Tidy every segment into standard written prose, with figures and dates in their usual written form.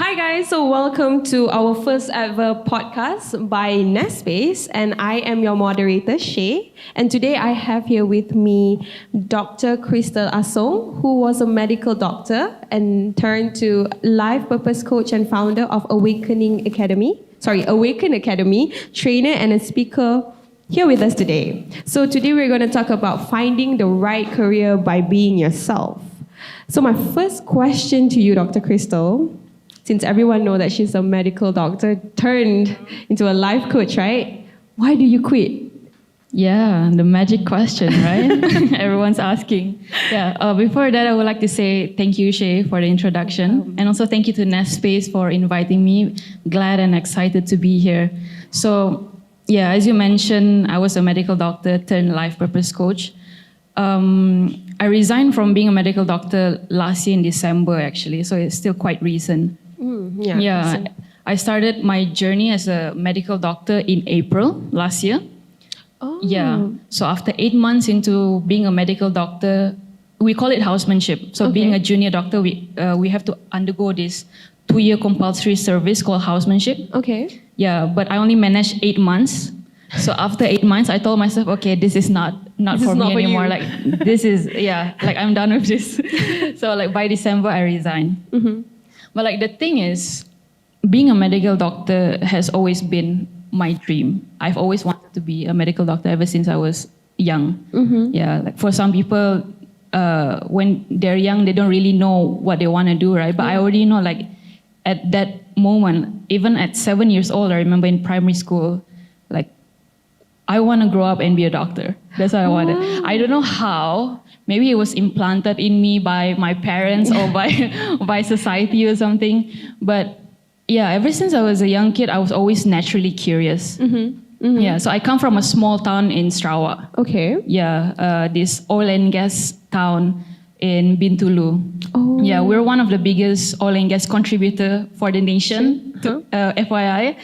Hi guys, so welcome to our first ever podcast by Nestspace, and I am your moderator Shay. And today I have here with me Dr. Crystal Asong, who was a medical doctor and turned to life purpose coach and founder of Awaken Academy, trainer and a speaker here with us today. So today we're going to talk about finding the right career by being yourself. So my first question to you, Dr. Crystal, since everyone knows that she's a medical doctor turned into a life coach, right? Why do you quit? Yeah, the magic question, right? Everyone's asking. Yeah, before that, I would like to say thank you, Shay, for the introduction. And also thank you to Nestspace for inviting me. Glad and excited to be here. So, yeah, as you mentioned, I was a medical doctor turned life purpose coach. I resigned from being a medical doctor last year in December, actually, so it's still quite recent. Yeah, I started my journey as a medical doctor in April last year. Oh. Yeah, so after 8 months into being a medical doctor, we call it housemanship. So being a junior doctor, we have to undergo this 2-year compulsory service called housemanship. Okay. Yeah, but I only managed 8 months. So after 8 months, I told myself, okay, this is not for me anymore. Like this is, like I'm done with this. So like by December, I resigned. Mm-hmm. But like the thing is, being a medical doctor has always been my dream. I've always wanted to be a medical doctor ever since I was young. Mm-hmm. Yeah, like for some people, when they're young, they don't really know what they want to do, right? But I already know, like at that moment, even at 7 years old, I remember in primary school, like I want to grow up and be a doctor. That's what I wanted. I don't know how. Maybe it was implanted in me by my parents or by society or something. But yeah, ever since I was a young kid, I was always naturally curious. Mm-hmm. Mm-hmm. Yeah, so I come from a small town in Sarawak. Okay. Yeah, this oil and gas town in Bintulu. Oh. Yeah, we're one of the biggest oil and gas contributor for the nation, FYI.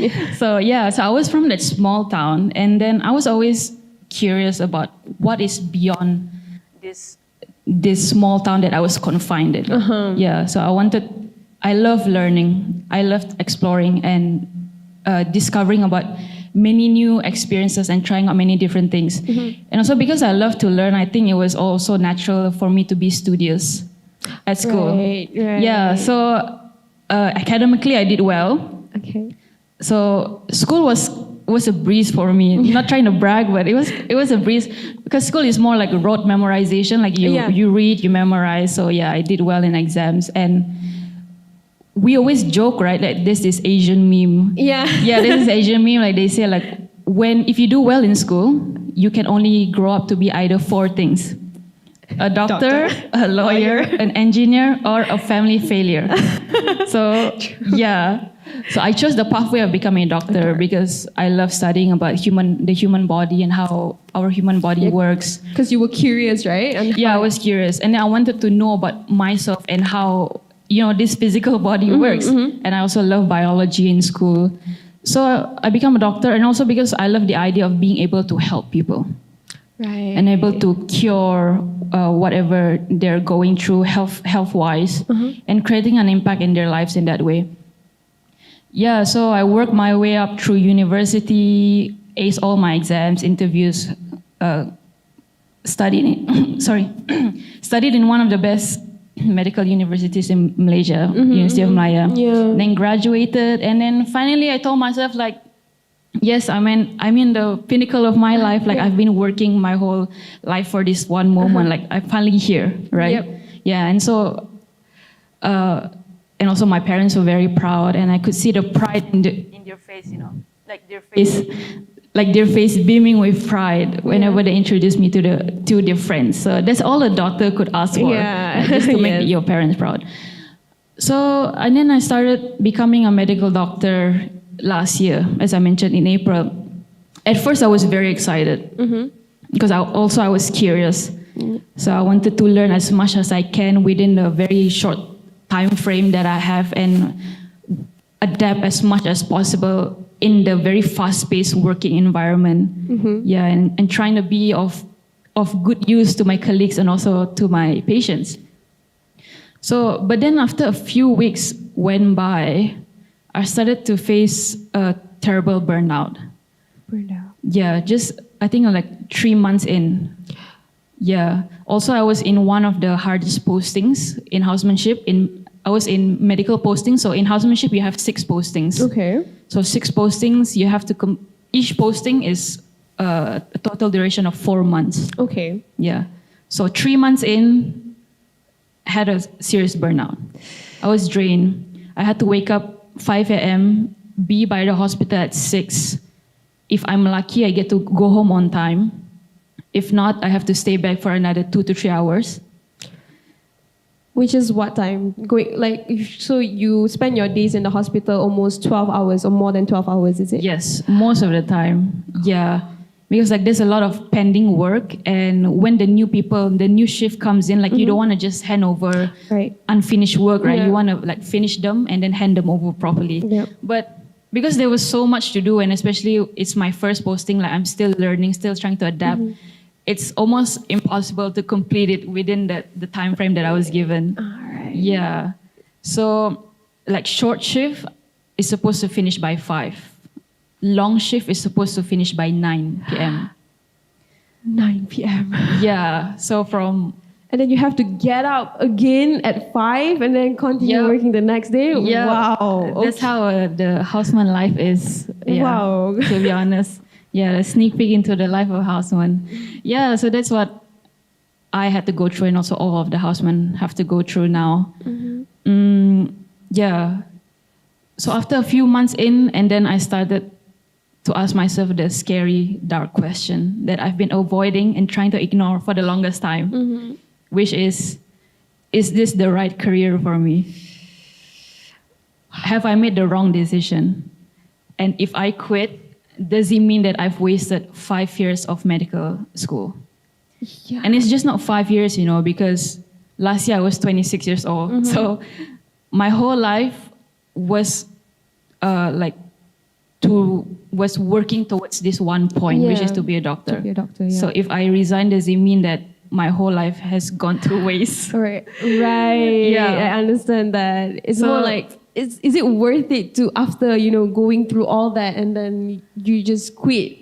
Yeah. So I was from that small town, and then I was always curious about what is beyond this small town that I was confined in. Uh-huh. Yeah, so I love learning, I loved exploring and discovering about many new experiences and trying out many different things. Mm-hmm. And also because I love to learn, I think it was also natural for me to be studious at school. Right. Yeah, so academically I did well. Okay. So school was a breeze for me. Not trying to brag, but it was a breeze because school is more like rote memorization. Like you read, you memorize. So yeah, I did well in exams, and we always joke, right? Like there's this Asian meme. Yeah. Yeah, there's this Asian meme. Like they say, like if you do well in school, you can only grow up to be either 4 things: a doctor, a lawyer, an engineer, or a family failure. So yeah. So I chose the pathway of becoming a doctor because I love studying about the human body and how our human body works. Because you were curious, right? I was curious, and I wanted to know about myself and how this physical body works. Mm-hmm. And I also love biology in school, so I became a doctor, and also because I love the idea of being able to help people, right, and able to cure whatever they're going through health-wise, and creating an impact in their lives in that way. Yeah, so I worked my way up through university, aced all my exams, interviews, studied in one of the best medical universities in Malaysia, University of Malaya. Yeah. Then graduated, and then finally I told myself, like, yes, I'm in the pinnacle of my life. Like I've been working my whole life for this one moment. Like I'm finally here, right? Yep. Yeah, and so. And also my parents were very proud, and I could see the pride in their face, like their face beaming with pride whenever they introduced me to their friends. So that's all a doctor could ask for, just to make your parents proud. So, and then I started becoming a medical doctor last year, as I mentioned, in April. At first I was very excited because I was curious. So I wanted to learn as much as I can within a very short time frame that I have and adapt as much as possible in the very fast-paced working environment. Yeah, and trying to be of good use to my colleagues and also to my patients. So, but then after a few weeks, went by, I started to face a terrible burnout. Burnout. Yeah, just I think like 3 months in. Yeah. Also, I was in one of the hardest postings in housemanship. I was in medical posting. So in housemanship, you have 6 postings. Okay. So 6 postings, you have to each posting is a total duration of 4 months. Okay. Yeah. So 3 months in, had a serious burnout. I was drained. I had to wake up 5 a.m., be by the hospital at 6. If I'm lucky, I get to go home on time. If not, I have to stay back for another 2 to 3 hours. Which is what time? So you spend your days in the hospital almost 12 hours or more than 12 hours, is it? Yes, most of the time. Yeah. Because like there's a lot of pending work, and when the new shift comes in, like you don't want to just hand over unfinished work, right? You want to like finish them and then hand them over properly. Yeah. But because there was so much to do, and especially it's my first posting, like I'm still learning, still trying to adapt. It's almost impossible to complete it within the time frame that I was given. All right. Yeah. So like short shift is supposed to finish by 5. Long shift is supposed to finish by 9 p.m. 9 p.m. Yeah. So and then you have to get up again at 5 and then continue working the next day? Yeah. Wow. That's how the houseman life is. Yeah, wow. To be honest. Yeah, a sneak peek into the life of a houseman. Yeah, so that's what I had to go through, and also all of the housemen have to go through now. Yeah. So after a few months in, and then I started to ask myself the scary, dark question that I've been avoiding and trying to ignore for the longest time, which is this the right career for me? Have I made the wrong decision? And if I quit, does it mean that I've wasted 5 years of medical school? Yeah. And it's just not 5 years, because last year I was 26 years old. So my whole life was was working towards this one point, which is to be a doctor. To be a doctor, yeah. So if I resign, does it mean that my whole life has gone to waste? Right. Yeah. I understand that. It's more like, is it worth it to, after, going through all that and then you just quit?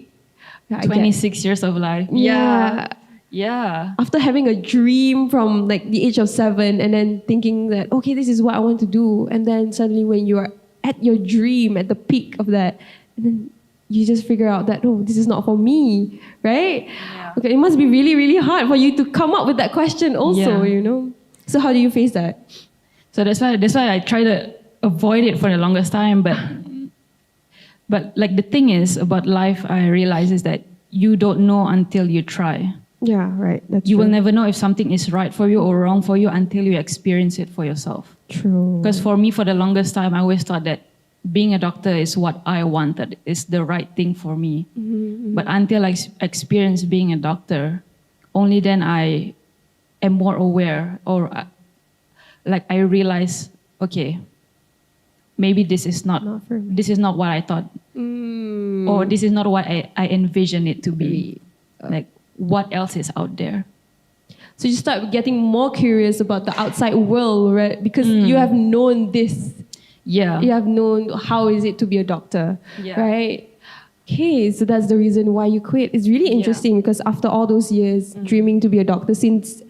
26 years of life. Yeah. Yeah. After having a dream from like the age of 7 and then thinking that, okay, this is what I want to do. And then suddenly when you are at your dream, at the peak of that, and then you just figure out that, oh, this is not for me, right? Yeah. Okay, it must be really, really hard for you to come up with that question also, So how do you face that? So that's why I try to avoid it for the longest time. But like the thing is about life, I realize is that you don't know until you try. Yeah, right. That's you true. will never know if something is right for you or wrong for you until you experience it for yourself. True. Because for me, for the longest time, I always thought that being a doctor is what I wanted, is the right thing for me. But until I experience being a doctor, only then I am more aware, or like I realize, okay, maybe this is not for me. This is not what I thought, or this is not what I envisioned it to be. Like, what else is out there? So you start getting more curious about the outside world, right? Because you have known this. Yeah. You have known how is it to be a doctor, right? Okay, so that's the reason why you quit. It's really interesting because after all those years dreaming to be a doctor since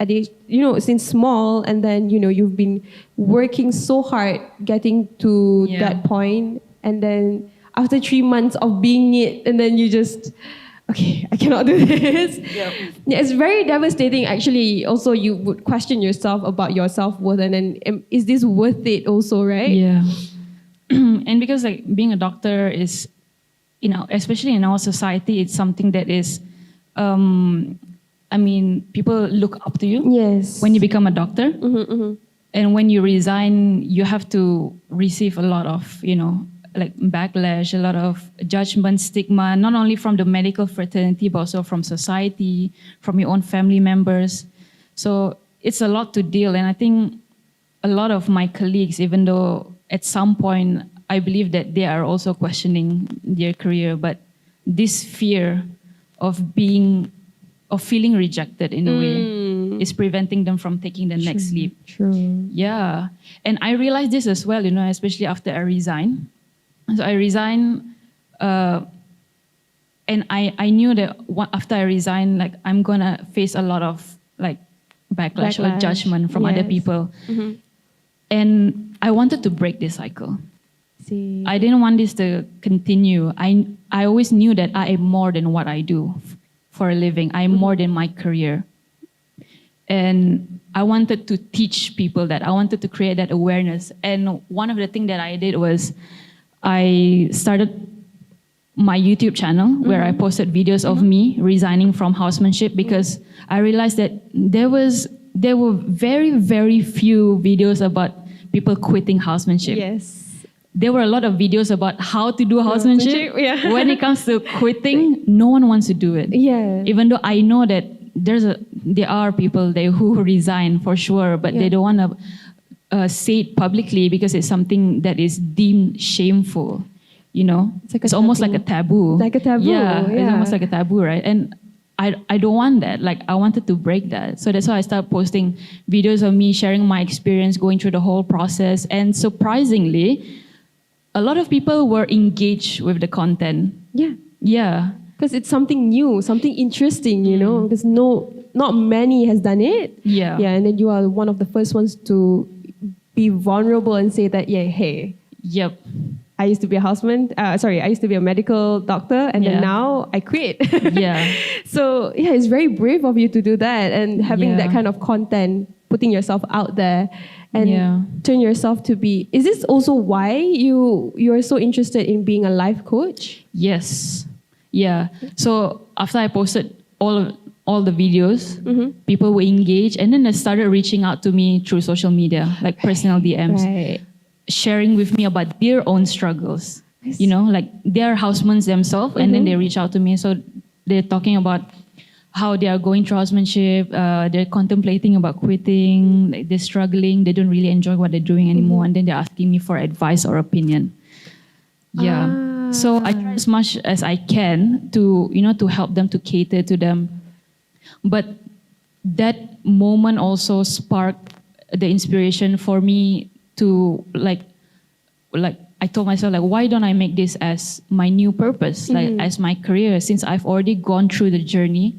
small, and then you've been working so hard getting to that point, and then after 3 months of being it, and then you just, okay, I cannot do this. Yep. Yeah, it's very devastating. Actually, also you would question yourself about your self-worth, and then is this worth it? Also, right? Yeah. And because like being a doctor is, especially in our society, it's something that is, people look up to you. Yes. When you become a doctor, and when you resign, you have to receive a lot of, like backlash, a lot of judgment, stigma, not only from the medical fraternity, but also from society, from your own family members. So it's a lot to deal. And I think a lot of my colleagues, even though at some point I believe that they are also questioning their career, but this fear of feeling rejected in a way. is preventing them from taking the next leap. True. Yeah. And I realized this as well, especially after I resigned. So I resigned, and I knew that after I resigned, like I'm gonna face a lot of like backlash or judgment from other people. And I wanted to break this cycle. I didn't want this to continue. I always knew that I am more than what I do for a living. I am more than my career. And I wanted to teach people that. I wanted to create that awareness. And one of the things that I did was I started my YouTube channel where I posted videos of me resigning from housemanship, because I realized that there were very, very few videos about people quitting housemanship. Yes. There were a lot of videos about how to do housemanship. Yeah. When it comes to quitting, no one wants to do it. Yeah. Even though I know that there are people there who resign for sure, but they don't want to say it publicly because it's something that is deemed shameful. It's almost like a taboo. Like a taboo. Yeah, it's almost like a taboo, right? And I don't want that. Like, I wanted to break that. So that's why I started posting videos of me sharing my experience going through the whole process. And surprisingly, a lot of people were engaged with the content. Yeah. Yeah. Because it's something new, something interesting, because not many has done it. Yeah. Yeah, and then you are one of the first ones to be vulnerable and say that, hey. Yep. I used to be a houseman. I used to be a medical doctor, and then now I quit. Yeah. So it's very brave of you to do that, and having that kind of content, putting yourself out there, and turn yourself to be. Is this also why you are so interested in being a life coach? Yes. Yeah. So after I posted all the videos, people were engaged, and then they started reaching out to me through social media, like personal DMs. Right. Sharing with me about their own struggles, like they're housemans themselves, and then they reach out to me. So they're talking about how they are going through housemanship, they're contemplating about quitting, like they're struggling, they don't really enjoy what they're doing anymore, and then they're asking me for advice or opinion. Yeah. So I try as much as I can to, to help them, to cater to them. But that moment also sparked the inspiration for me to like I told myself, like, why don't I make this as my new purpose, like as my career, since I've already gone through the journey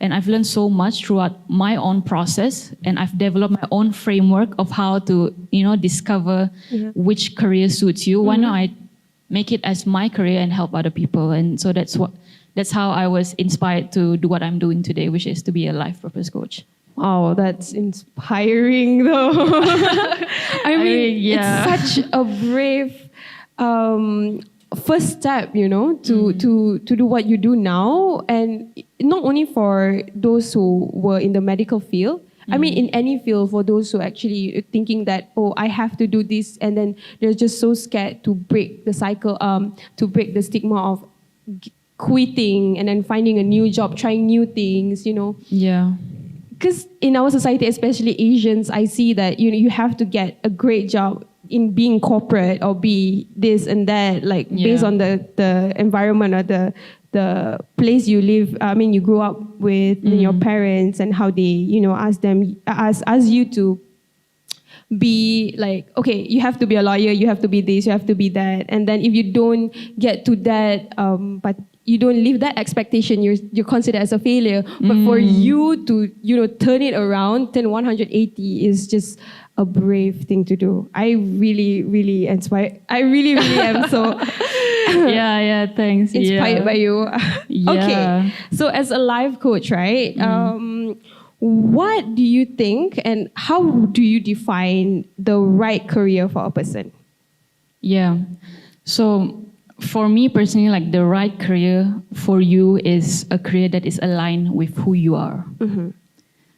and I've learned so much throughout my own process, and I've developed my own framework of how to, discover which career suits you. Why not I make it as my career and help other people? And so that's how I was inspired to do what I'm doing today, which is to be a life purpose coach. Oh, that's inspiring, though. I mean, it's such a brave first step, to do what you do now, and not only for those who were in the medical field. I mean, in any field, for those who actually thinking that, I have to do this, and then they're just so scared to break the cycle, to break the stigma of quitting and then finding a new job, trying new things, Yeah. Because in our society, especially Asians, I see that you have to get a great job in being corporate or be this and that, like based on the environment or the place you live. I mean, you grew up with your parents and how they ask you to be like, okay, you have to be a lawyer, you have to be this, you have to be that, and then if you don't get to that, but you don't live that expectation, you're considered as a failure. But for you to turn it around, turn 180 is just a brave thing to do. I really, really inspire. I really, really am so. Thanks. Inspired by you. Yeah. Okay, so as a life coach, right? What do you think, and how do you define the right career for a person? Yeah. So for me personally, like the right career for you is a career that is aligned with who you are.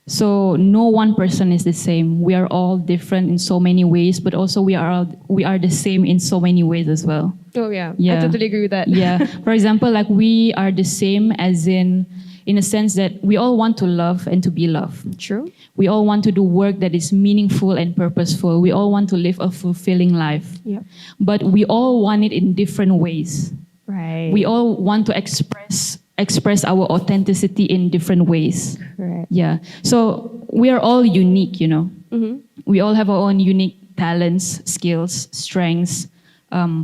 So no one person is the same. We are all different in so many ways, but also we are the same in so many ways as well. Oh yeah. I totally agree with that. Yeah. For example, like we are the same as in a sense that we all want to love and to be loved. True. We all want to do work that is meaningful and purposeful. We all want to live a fulfilling life. Yeah. But we all want it in different ways. Right. We all want to express our authenticity in different ways. Correct. Yeah. So we are all unique, you know. Mm-hmm. We all have our own unique talents, skills, strengths,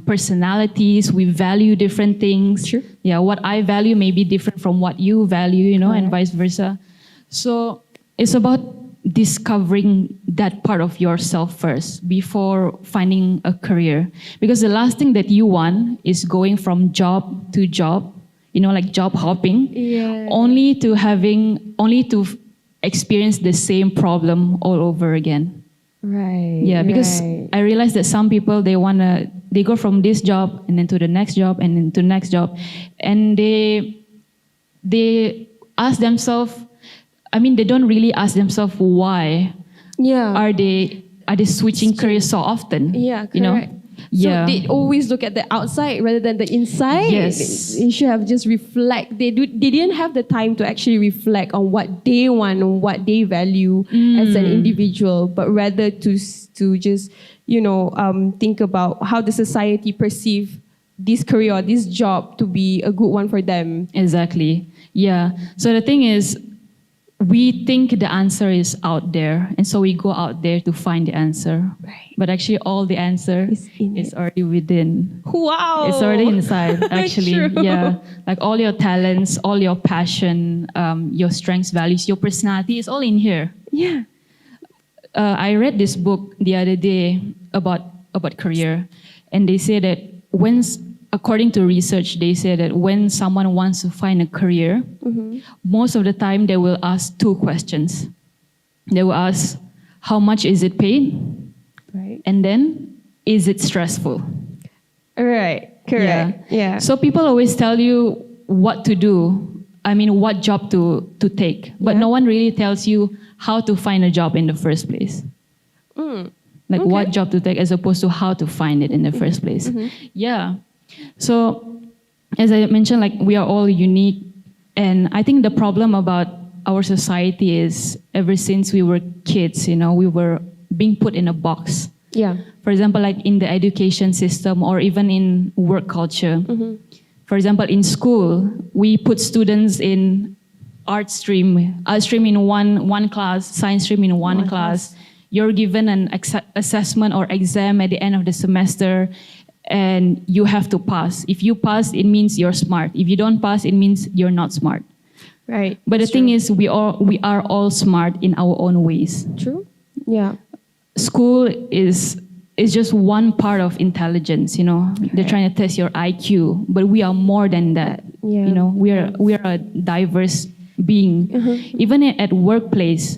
personalities. We value different things. Sure. Yeah, what I value may be different from what you value, you know, and vice versa. So it's about discovering that part of yourself first before finding a career. Because the last thing that you want is going from job to job, you know, like job hopping, only to experience the same problem all over again. Right. Yeah, because I realized that some people, they go from this job and then to the next job and then to the next job, and they ask themselves, I mean, they don't really ask themselves why are they switching careers so often. Yeah, correct. You know? So they always look at the outside rather than the inside. Yes. They should have just reflect. They didn't have the time to actually reflect on what they want and what they value as an individual, but rather to just, you know, think about how the society perceive this career or this job to be a good one for them. Exactly. Yeah. So the thing is, we think the answer is out there, and so we go out there to find the answer. Right. But actually, all the answer is already within. Wow. It's already inside, actually. True. Yeah. Like all your talents, all your passion, your strengths, values, your personality is all in here. Yeah. I read this book the other day about career, and they say that according to research, they say that when someone wants to find a career, most of the time they will ask two questions. They will ask, how much is it paid? Right. And then, is it stressful? Right. Correct. Yeah. So people always tell you what to do. I mean, what job to take. But no one really tells you how to find a job in the first place. Like what job to take as opposed to how to find it in the first place. Yeah. So, as I mentioned, like we are all unique, and I think the problem about our society is ever since we were kids, you know, we were being put in a box. Yeah. For example, like in the education system or even in work culture. For example, in school, we put students in art stream in one class, science stream in one class. You're given an assessment or exam at the end of the semester, and you have to pass. If you pass, it means you're smart. If you don't pass, it means you're not smart. Right. But the thing is, we are all smart in our own ways. True. Yeah. School is just one part of intelligence, you know. They're trying to test your IQ, but we are more than that. Yeah. You know, we are a diverse being. Even at workplace,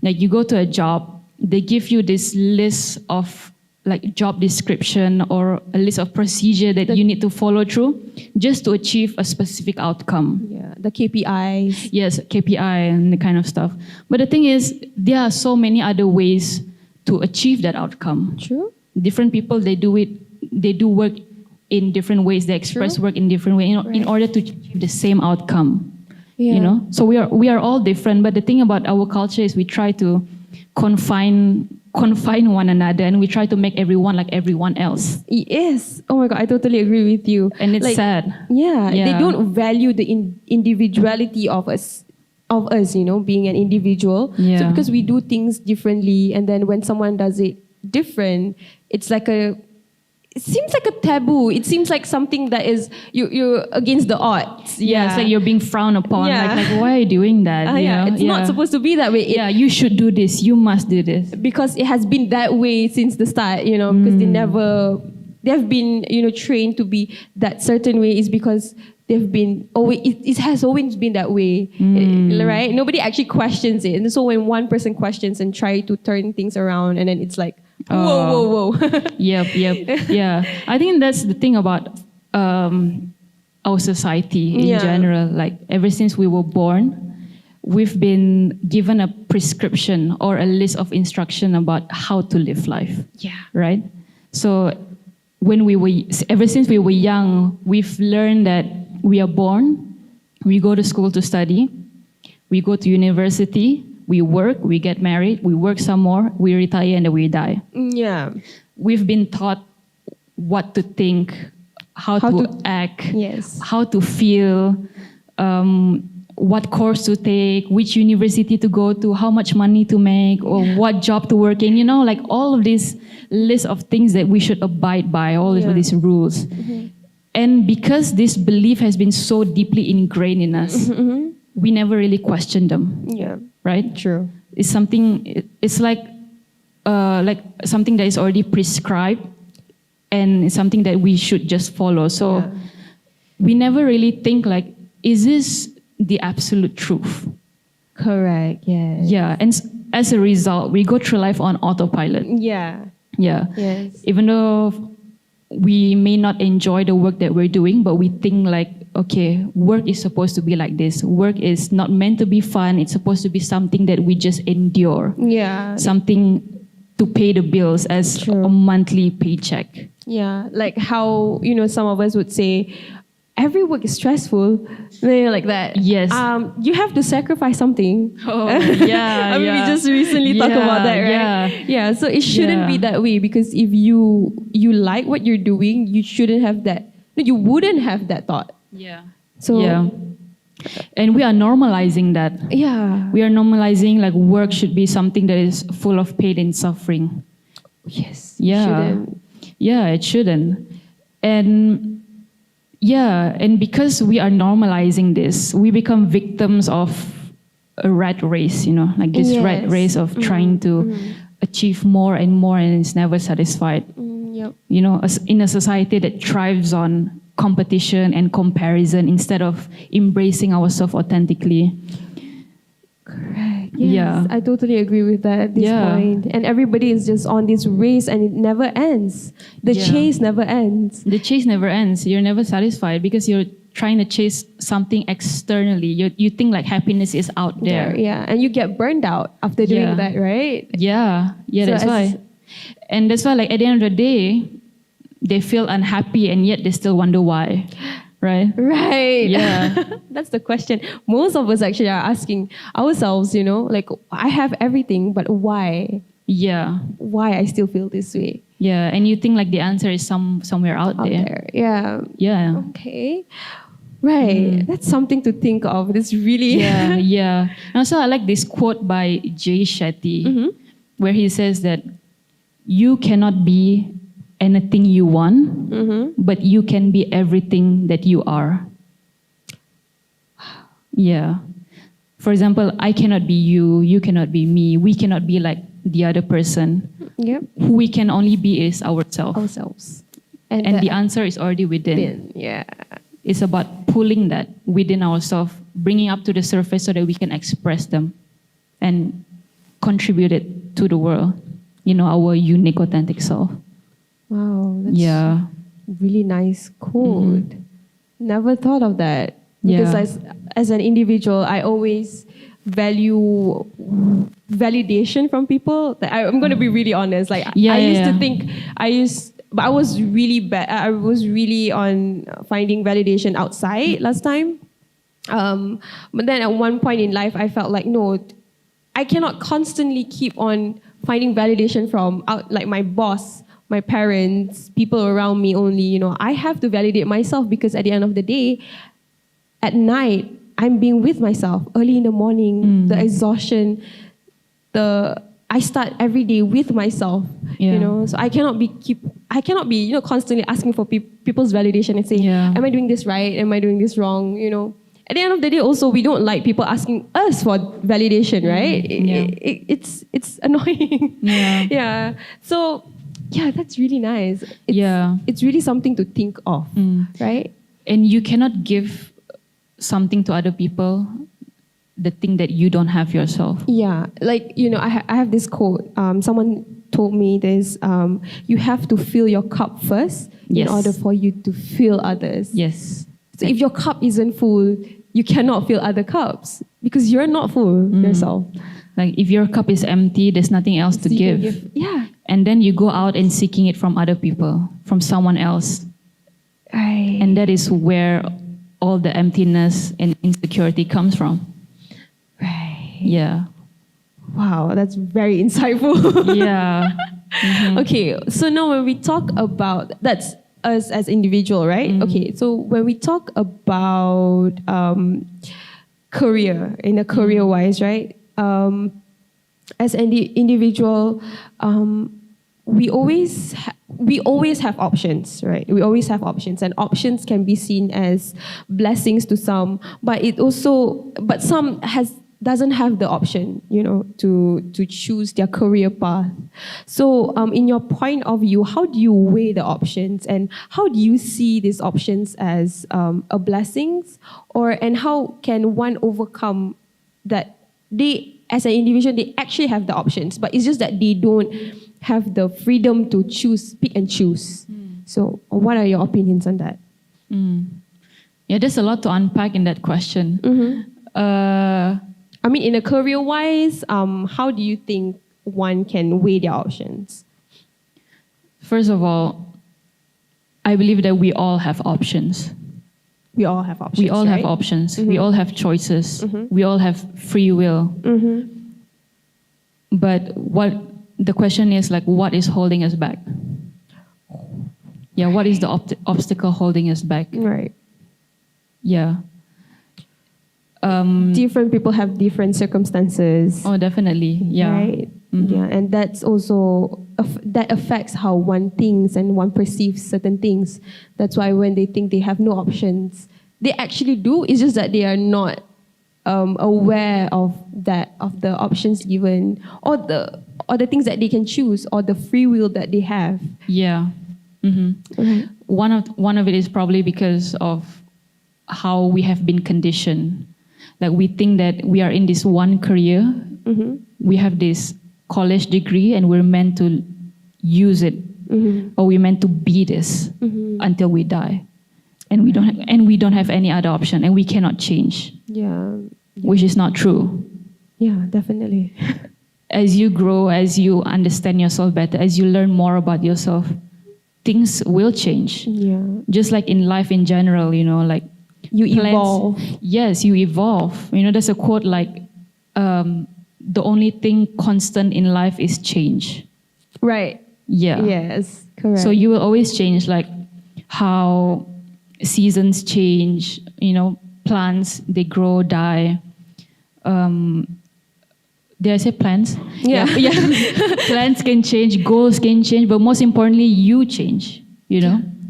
like you go to a job, they give you this list of like job description or a list of procedure that you need to follow through just to achieve a specific outcome. Yeah, the KPIs. Yes, KPI and the kind of stuff. But the thing is, there are so many other ways to achieve that outcome. True. Different people, they do work in different ways. They express work in different ways in order to achieve the same outcome. Yeah. You know, so we are all different. But the thing about our culture is we try to confine one another, and we try to make everyone like everyone else. Yes. Oh my God, I totally agree with you. And it's like, sad. Yeah, they don't value the individuality of us, you know, being an individual. Yeah. So because we do things differently, and then when someone does it different, it seems like a taboo. It seems like something that is you're against the odds. Yeah, it's like you're being frowned upon. Yeah. Like why are you doing that? You know? It's not supposed to be that way. You should do this. You must do this. Because it has been that way since the start, you know, because they've been, you know, trained to be that certain way is because it has always been that way, right? Nobody actually questions it. And so when one person questions and try to turn things around, and then it's like, whoa. Yep. Yeah. I think that's the thing about our society in general. Like ever since we were born, we've been given a prescription or a list of instruction about how to live life. Yeah. Right? So ever since we were young, we've learned that we are born, we go to school to study, we go to university, we work, we get married, we work some more, we retire, and then we die. Yeah. We've been taught what to think, how to act, yes, how to feel, what course to take, which university to go to, how much money to make, or what job to work in, like all of these list of things that we should abide by, all of these rules. And because this belief has been so deeply ingrained in us, we never really question them. Yeah. Right? True. It's something, it's like something that is already prescribed, and it's something that we should just follow. So we never really think like, is this the absolute truth? Correct, yes. Yeah, and as a result, we go through life on autopilot. Yeah. Yeah. Yes. Even though we may not enjoy the work that we're doing, but we think like, okay, work is supposed to be like this. Work is not meant to be fun. It's supposed to be something that we just endure. Yeah. Something to pay the bills as a monthly paycheck. Yeah, like how, some of us would say, every work is stressful. They're like that. Yes. You have to sacrifice something. Oh, yeah. We just recently talked about that, right? Yeah. Yeah. So it shouldn't be that way, because if you like what you're doing, you shouldn't have that. No, you wouldn't have that thought. Yeah. So and we are normalizing that. Yeah. We are normalizing like work should be something that is full of pain and suffering. Yes. Yeah. Shouldn't. Yeah, it shouldn't. And because we are normalizing this, we become victims of a rat race, like this rat race of trying to achieve more and more, and it's never satisfied. Yep. In a society that thrives on competition and comparison instead of embracing ourselves authentically. Correct. Yes, Yeah. I totally agree with that at this point. And everybody is just on this race, and it never ends. The chase never ends. The chase never ends. You're never satisfied because you're trying to chase something externally. You think like happiness is out there. Yeah, and you get burned out after doing that, right? Yeah, So that's why. And that's why, like, at the end of the day, they feel unhappy, and yet they still wonder why. Right? Right. Yeah. That's the question. Most of us actually are asking ourselves, like, I have everything, but why? Yeah. Why I still feel this way? Yeah, and you think like the answer is somewhere out there. Yeah. Yeah. Okay. Right. That's something to think of. It's really... Yeah. And also, I like this quote by Jay Shetty, where he says that you cannot be anything you want, but you can be everything that you are. Yeah. For example, I cannot be you, you cannot be me, we cannot be like the other person. Yep. Who we can only be is ourselves. And the answer is already within. Yeah. It's about pulling that within ourselves, bringing up to the surface so that we can express them and contribute it to the world. Our unique, authentic self. Wow. That's really nice quote. Never thought of that. Because as an individual, I always value validation from people. I'm going to be really honest. Like I used to think but I was really bad. I was really on finding validation outside last time. But then at one point in life, I felt like, no, I cannot constantly keep on finding validation from like my boss, my parents, people around me only. I have to validate myself, because at the end of the day, at night, I'm being with myself. Early in the morning, the exhaustion, I start every day with myself. So I cannot be constantly asking for people's validation and saying, am I doing this right? Am I doing this wrong? At the end of the day, also, we don't like people asking us for validation, right? It's annoying. Yeah. So, that's really nice. It's really something to think of, right? And you cannot give something to other people, the thing that you don't have yourself. Yeah, like, I have this quote. Someone told me this, you have to fill your cup first in order for you to fill others. Yes. So if your cup isn't full, you cannot fill other cups because you're not full yourself. Like if your cup is empty, there's nothing else to give. Yeah. And then you go out and seeking it from other people, from someone else. Right. And that is where all the emptiness and insecurity comes from. Right. Yeah. Wow, that's very insightful. Yeah. Okay, so now when we talk about, that's us as individual, right? Okay, so when we talk about career, in a career-wise, right? As an individual, we always have options, right? We always have options, and options can be seen as blessings to some, but some doesn't have the option, to choose their career path. So, in your point of view, how do you weigh the options, and how do you see these options as a blessings, and how can one overcome that? As an individual, they actually have the options, but it's just that they don't have the freedom to pick and choose. So, what are your opinions on that? Yeah, there's a lot to unpack in that question. I mean, in a career-wise, how do you think one can weigh their options? First of all, I believe that we all have options. We all have options. We all right? have options. We all have choices. We all have free will. But the question is, like, what is holding us back? Yeah, what is the obstacle holding us back? Right. Yeah. Different people have different circumstances. Oh, definitely. Yeah. Right. Yeah, and that's also that affects how one thinks and one perceives certain things. That's why when they think they have no options, they actually do. It's just that they are not aware of the options given, or the things that they can choose, or the free will that they have. Yeah. One of it is probably because of how we have been conditioned. Like, we think that we are in this one career, we have this college degree, and we're meant to use it, or we're meant to be this until we die, and we don't have any other option, and we cannot change. Yeah, which is not true. Yeah, definitely. As you grow, as you understand yourself better, as you learn more about yourself, things will change. Yeah, just like in life in general, like. You evolve. Yes, you evolve. There's a quote like, the only thing constant in life is change. Right. Yeah. Yes, correct. So you will always change, like how seasons change, plants, they grow, die. Did I say plants? Yeah. Plants can change, goals can change, but most importantly, you change,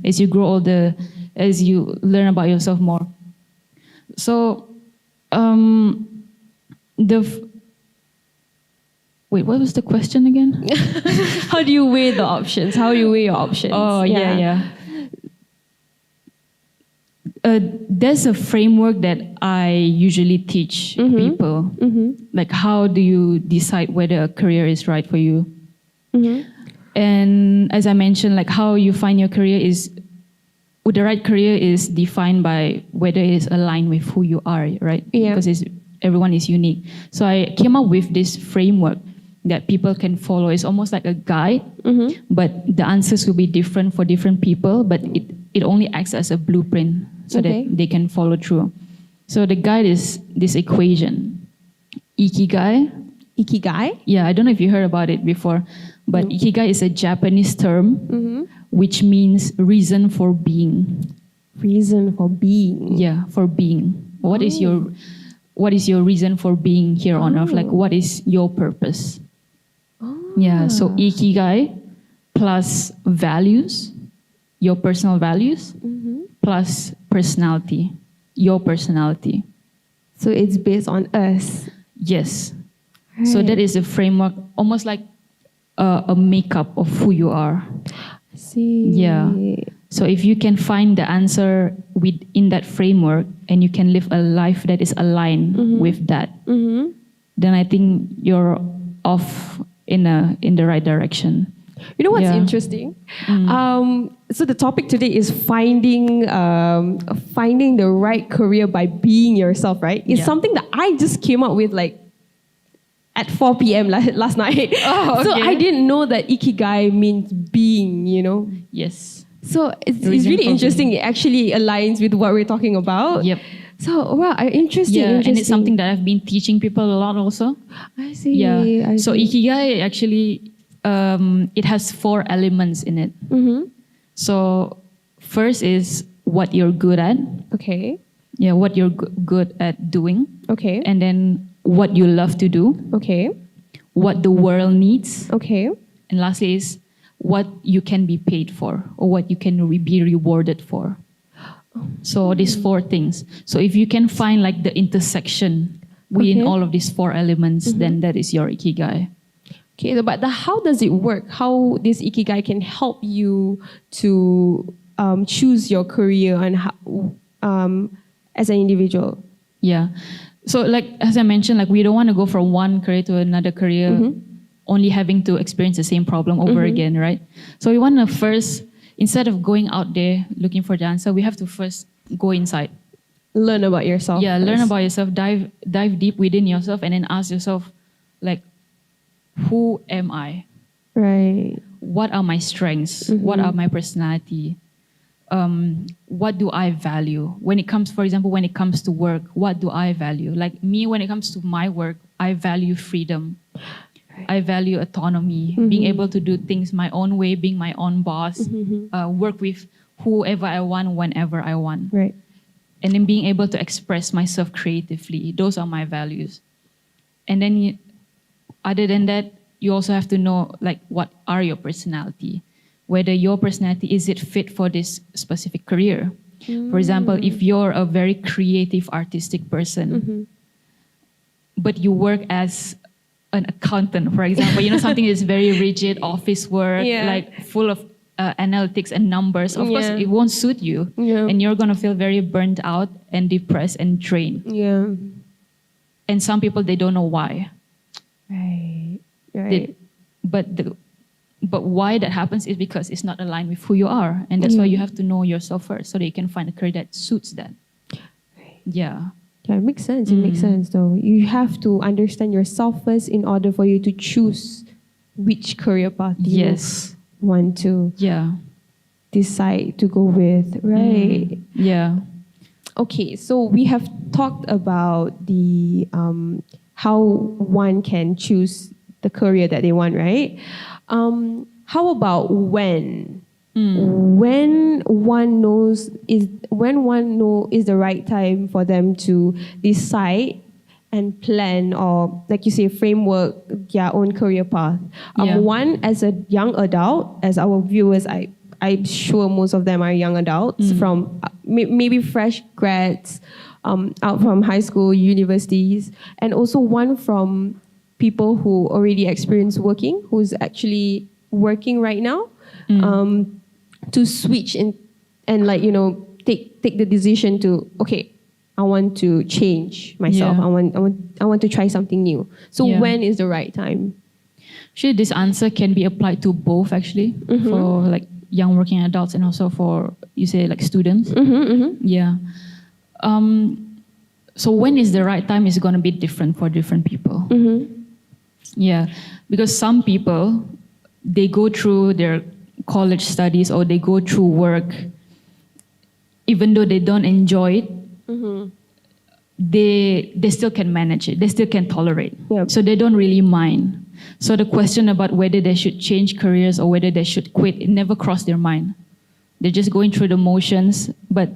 as you grow older, as you learn about yourself more. So, wait, what was the question again? How do you weigh the options? How do you weigh your options? Oh, yeah. There's a framework that I usually teach people. Like, how do you decide whether a career is right for you? And as I mentioned, like, how you find your career is, the right career is defined by whether it is aligned with who you are, right? Yeah. Because everyone is unique. So I came up with this framework that people can follow. It's almost like a guide, but the answers will be different for different people, but it only acts as a blueprint so that they can follow through. So the guide is this equation. Ikigai. Ikigai? Yeah, I don't know if you heard about it before, but Ikigai is a Japanese term, which means reason for being. Reason for being. Yeah, for being. What is your reason for being here on earth? Like, what is your purpose? Yeah, so Ikigai plus values, your personal values, plus personality, your personality. So it's based on us. Yes. Right. So that is a framework, almost like a makeup of who you are. I see. Yeah. So if you can find the answer within that framework, and you can live a life that is aligned with that, then I think you're off in the right direction. You know what's interesting? So the topic today is finding the right career by being yourself, right? It's something that I just came up with like at 4 p.m. last night. Oh, okay. So I didn't know that Ikigai means being, Yes. So it's really interesting. It actually aligns with what we're talking about. Yep. So, wow, interesting. Yeah, and it's something that I've been teaching people a lot also. I see. Yeah. So Ikigai actually, it has 4 elements in it. So first is what you're good at. Okay. Yeah, what you're good at doing. Okay. And then what you love to do. Okay. What the world needs. Okay. And lastly is what you can be paid for or what you can be rewarded for. So these 4 things. So if you can find like the intersection within all of these 4 elements, then that is your ikigai. Okay, but how does it work? How this ikigai can help you to choose your career and how, as an individual? Yeah. So like as I mentioned, like we don't want to go from one career to another career, only having to experience the same problem over again, right? So we want to first, instead of going out there looking for the answer, we have to first go inside. Learn about yourself. Yeah, learn about yourself, dive deep within yourself, and then ask yourself, like, who am I? Right. What are my strengths? What are my personality? What do I value? When it comes, for example, when it comes to work, what do I value? Like me, when it comes to my work, I value freedom. I value autonomy, being able to do things my own way, being my own boss, work with whoever I want, whenever I want. Right. And then being able to express myself creatively. Those are my values. And then other than that, you also have to know like what are your personality? Whether your personality, is it fit for this specific career? For example, if you're a very creative, artistic person, but you work as an accountant, for example, something that's very rigid, office work, like full of analytics and numbers, of course, it won't suit you. And you're going to feel very burnt out and depressed and drained. Yeah. And some people, they don't know why. Right. Right. But why that happens is because it's not aligned with who you are. And that's why you have to know yourself first so that you can find a career that suits that. Right. Yeah. Yeah, it makes sense. It makes sense, though. You have to understand yourself first in order for you to choose which career path you want to decide to go with. Right. Yeah. Okay, so we have talked about the how one can choose the career that they want, right? How about when? When one knows is the right time for them to decide and plan, or like you say, framework their own career path. One, as a young adult, as our viewers, I'm sure most of them are young adults from maybe fresh grads out from high school, universities, and also one from people who already experience working, who's actually working right now, to switch and take the decision to, okay, I want to change myself. I want to try something new. So when is the right time? Actually, this answer can be applied to both actually, for like young working adults and also for, you say, like students. Yeah. So when is the right time is going to be different for different people. Yeah, because some people, they go through their college studies or they go through work, even though they don't enjoy it, they still can manage it. They still can tolerate. So they don't really mind. So the question about whether they should change careers or whether they should quit, it never crossed their mind. They're just going through the motions, but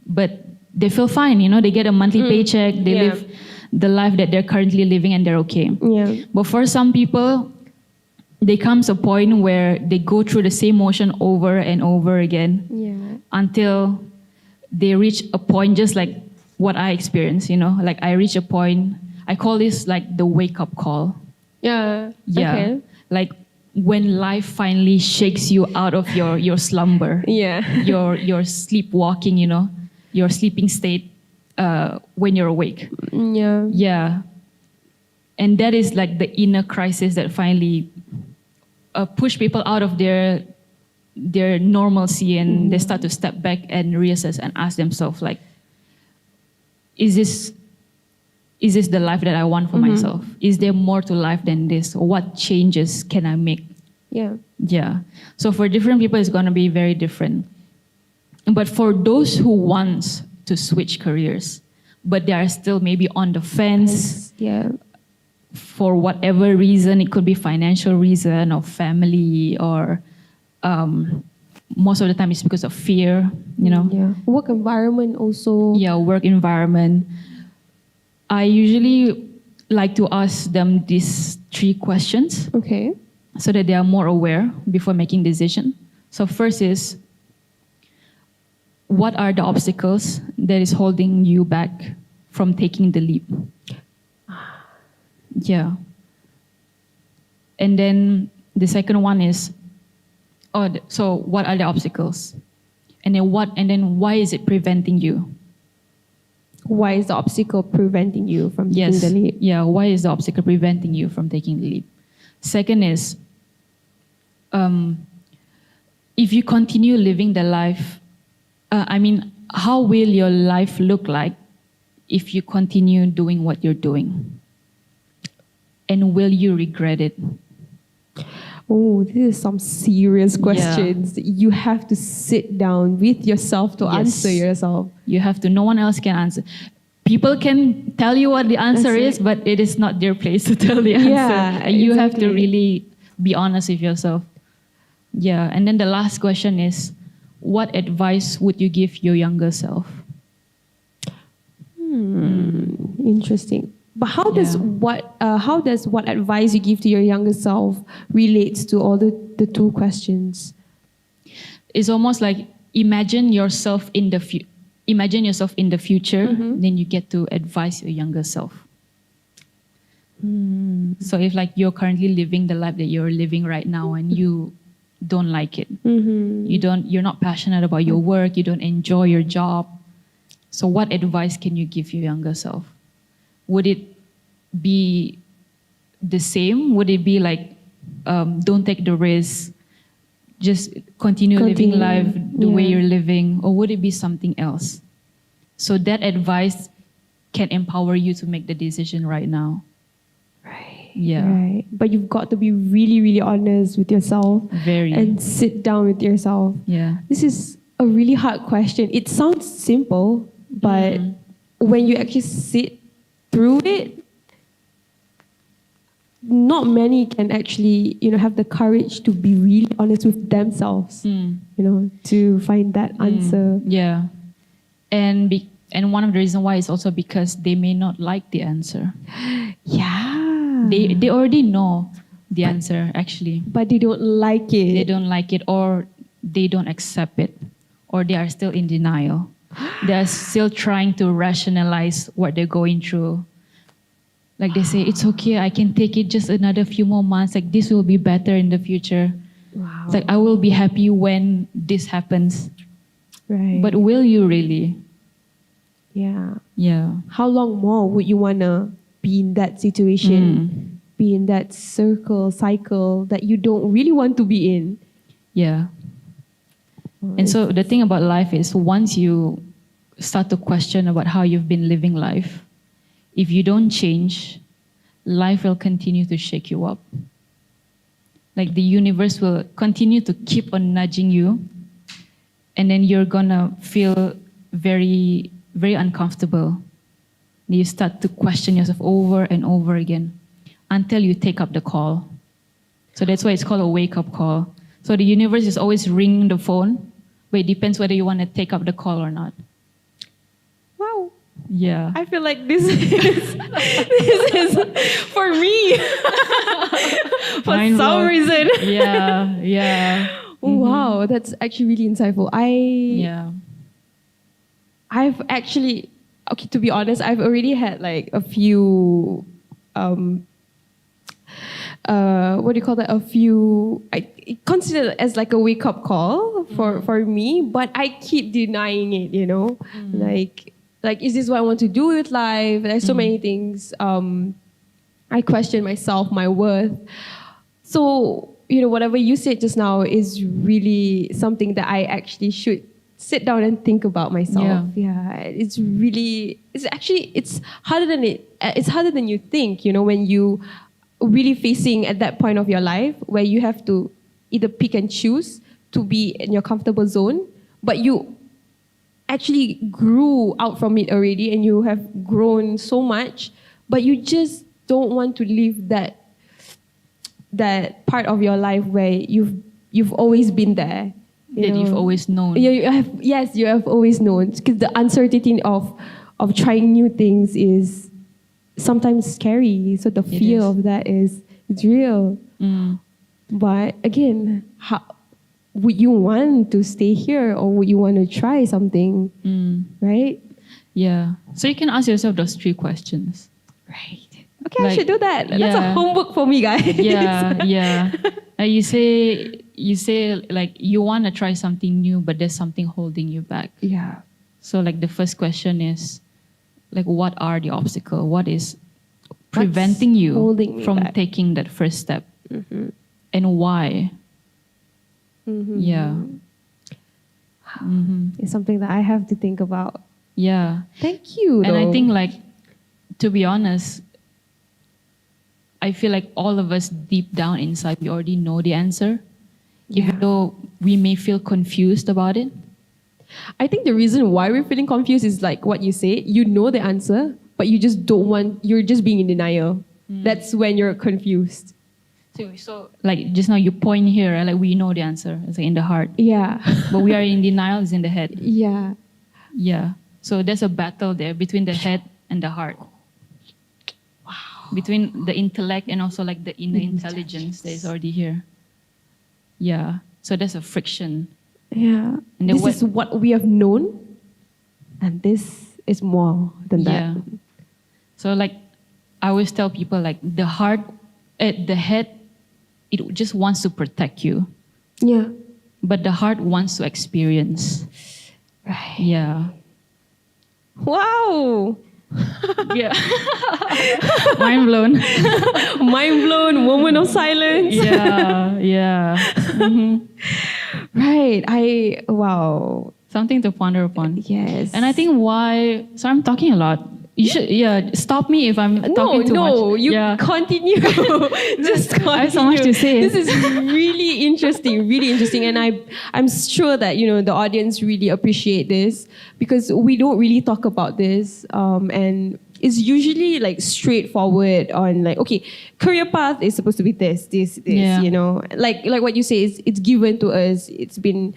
they feel fine. They get a monthly paycheck. They live the life that they're currently living and they're okay. But for some people, there comes a point where they go through the same motion over and over again until they reach a point, just like what I experienced, like I reach a point, I call this like the wake-up call. Okay. Like when life finally shakes you out of your slumber, your sleepwalking, your sleeping state when you're awake. And that is like the inner crisis that finally push people out of their normalcy, and they start to step back and reassess and ask themselves, like, is this the life that I want for myself? Is there more to life than this? What changes can I make? Yeah. So for different people, it's going to be very different. But for those who want to switch careers, but they are still maybe on the fence, for whatever reason, it could be financial reason or family or most of the time it's because of fear, you know. Yeah. Work environment also. Yeah, work environment. I usually like to ask them these 3 questions. Okay. So that they are more aware before making decision. So first is, what are the obstacles that is holding you back from taking the leap? Yeah. And then the second one is, so what are the obstacles? And then why is it preventing you? Why is the obstacle preventing you from taking the leap? Yeah, why is the obstacle preventing you from taking the leap? Second is, if you continue living the life, how will your life look like if you continue doing what you're doing? And will you regret it? Oh, this is some serious questions. Yeah. You have to sit down with yourself to answer yourself. You have to. No one else can answer. People can tell you what the answer is, but it is not their place to tell the answer. Yeah, and you have to really be honest with yourself. Yeah, and then the last question is, what advice would you give your younger self? Interesting. But how does what advice you give to your younger self relates to all the 2 questions? It's almost like imagine yourself in the future, then you get to advise your younger self. So if like you're currently living the life that you're living right now and you don't like it, you're not passionate about your work, you don't enjoy your job. So what advice can you give your younger self? Would it be the same? Would it be like, don't take the risk, just continue living life the way you're living? Or would it be something else? So that advice can empower you to make the decision right now. Right. Yeah. Right. But you've got to be really, really honest with yourself. And sit down with yourself. Yeah. This is a really hard question. It sounds simple, but when you actually sit through it, not many can actually, have the courage to be really honest with themselves, to find that answer. Yeah. And one of the reasons why is also because they may not like the answer. Yeah. They already know the answer, actually. But they don't like it. They don't like it, or they don't accept it, or they are still in denial. They are still trying to rationalize what they're going through. Like they say, it's okay, I can take it just another few more months. Like this will be better in the future. Wow. It's like I will be happy when this happens. Right. But will you really? Yeah. Yeah. How long more would you want to be in that situation? Be in that cycle that you don't really want to be in? Yeah. And so the thing about life is, once you start to question about how you've been living life, if you don't change, life will continue to shake you up. Like the universe will continue to keep on nudging you, and then you're gonna feel very, very uncomfortable. You start to question yourself over and over again until you take up the call. So that's why it's called a wake-up call. So the universe is always ringing the phone, but it depends whether you want to take up the call or not. Wow. Yeah. I feel like this is for me. For some reason. Yeah, yeah. Wow, that's actually really insightful. I've actually, to be honest, I've already had like a few, a few, I consider it as like a wake-up call for me, but I keep denying it, Like, is this what I want to do with life? There's so many things. I question myself, my worth. So, whatever you said just now is really something that I actually should sit down and think about myself. Yeah, it's harder than you think, when you really facing at that point of your life where you have to either pick and choose to be in your comfortable zone, but you actually grew out from it already and you have grown so much, but you just don't want to leave that part of your life where you've always been there. You've always known. Yeah, you have always known. Because the uncertainty of trying new things is sometimes scary. So the fear of that it's real. But again, would you want to stay here, or would you want to try something? Right? Yeah. So you can ask yourself those 3 questions. Right. Okay, I should do that. That's a homework for me, guys. Yeah. You say like you want to try something new, but there's something holding you back. Yeah. So like the first question is like, what are the obstacles? What is preventing you from taking that first step? And why? Yeah. It's something that I have to think about. Yeah. Thank you. And I think, like, to be honest, I feel like all of us deep down inside, we already know the answer, even though we may feel confused about it. I think the reason why we're feeling confused is like what you say. You know the answer, but you just don't want. You're just being in denial. That's when you're confused. So like just now you point here, right? Like we know the answer. It's like in the heart. Yeah. But we are in denial. It's in the head. Yeah. Yeah. So there's a battle there between the head and the heart. Wow. Between the intellect and also like the inner intelligence that is already here. Yeah. So there's a friction. Yeah. And this is what we have known, and this is more than that. Yeah. So like I always tell people, like the heart, the head, it just wants to protect you. Yeah. But the heart wants to experience. Right. Yeah. Wow. Yeah. Mind blown. Mind blown. Moment of silence. Yeah. Right. Wow. Something to ponder upon. Yes. And I think so I'm talking a lot. You should, stop me if I'm talking too much. No, you continue. Just continue. I have so much to say. This is really interesting. And I'm sure that, the audience really appreciate this, because we don't really talk about this. And it's usually like straightforward on like, okay, career path is supposed to be this, like what you say, it's given to us. It's been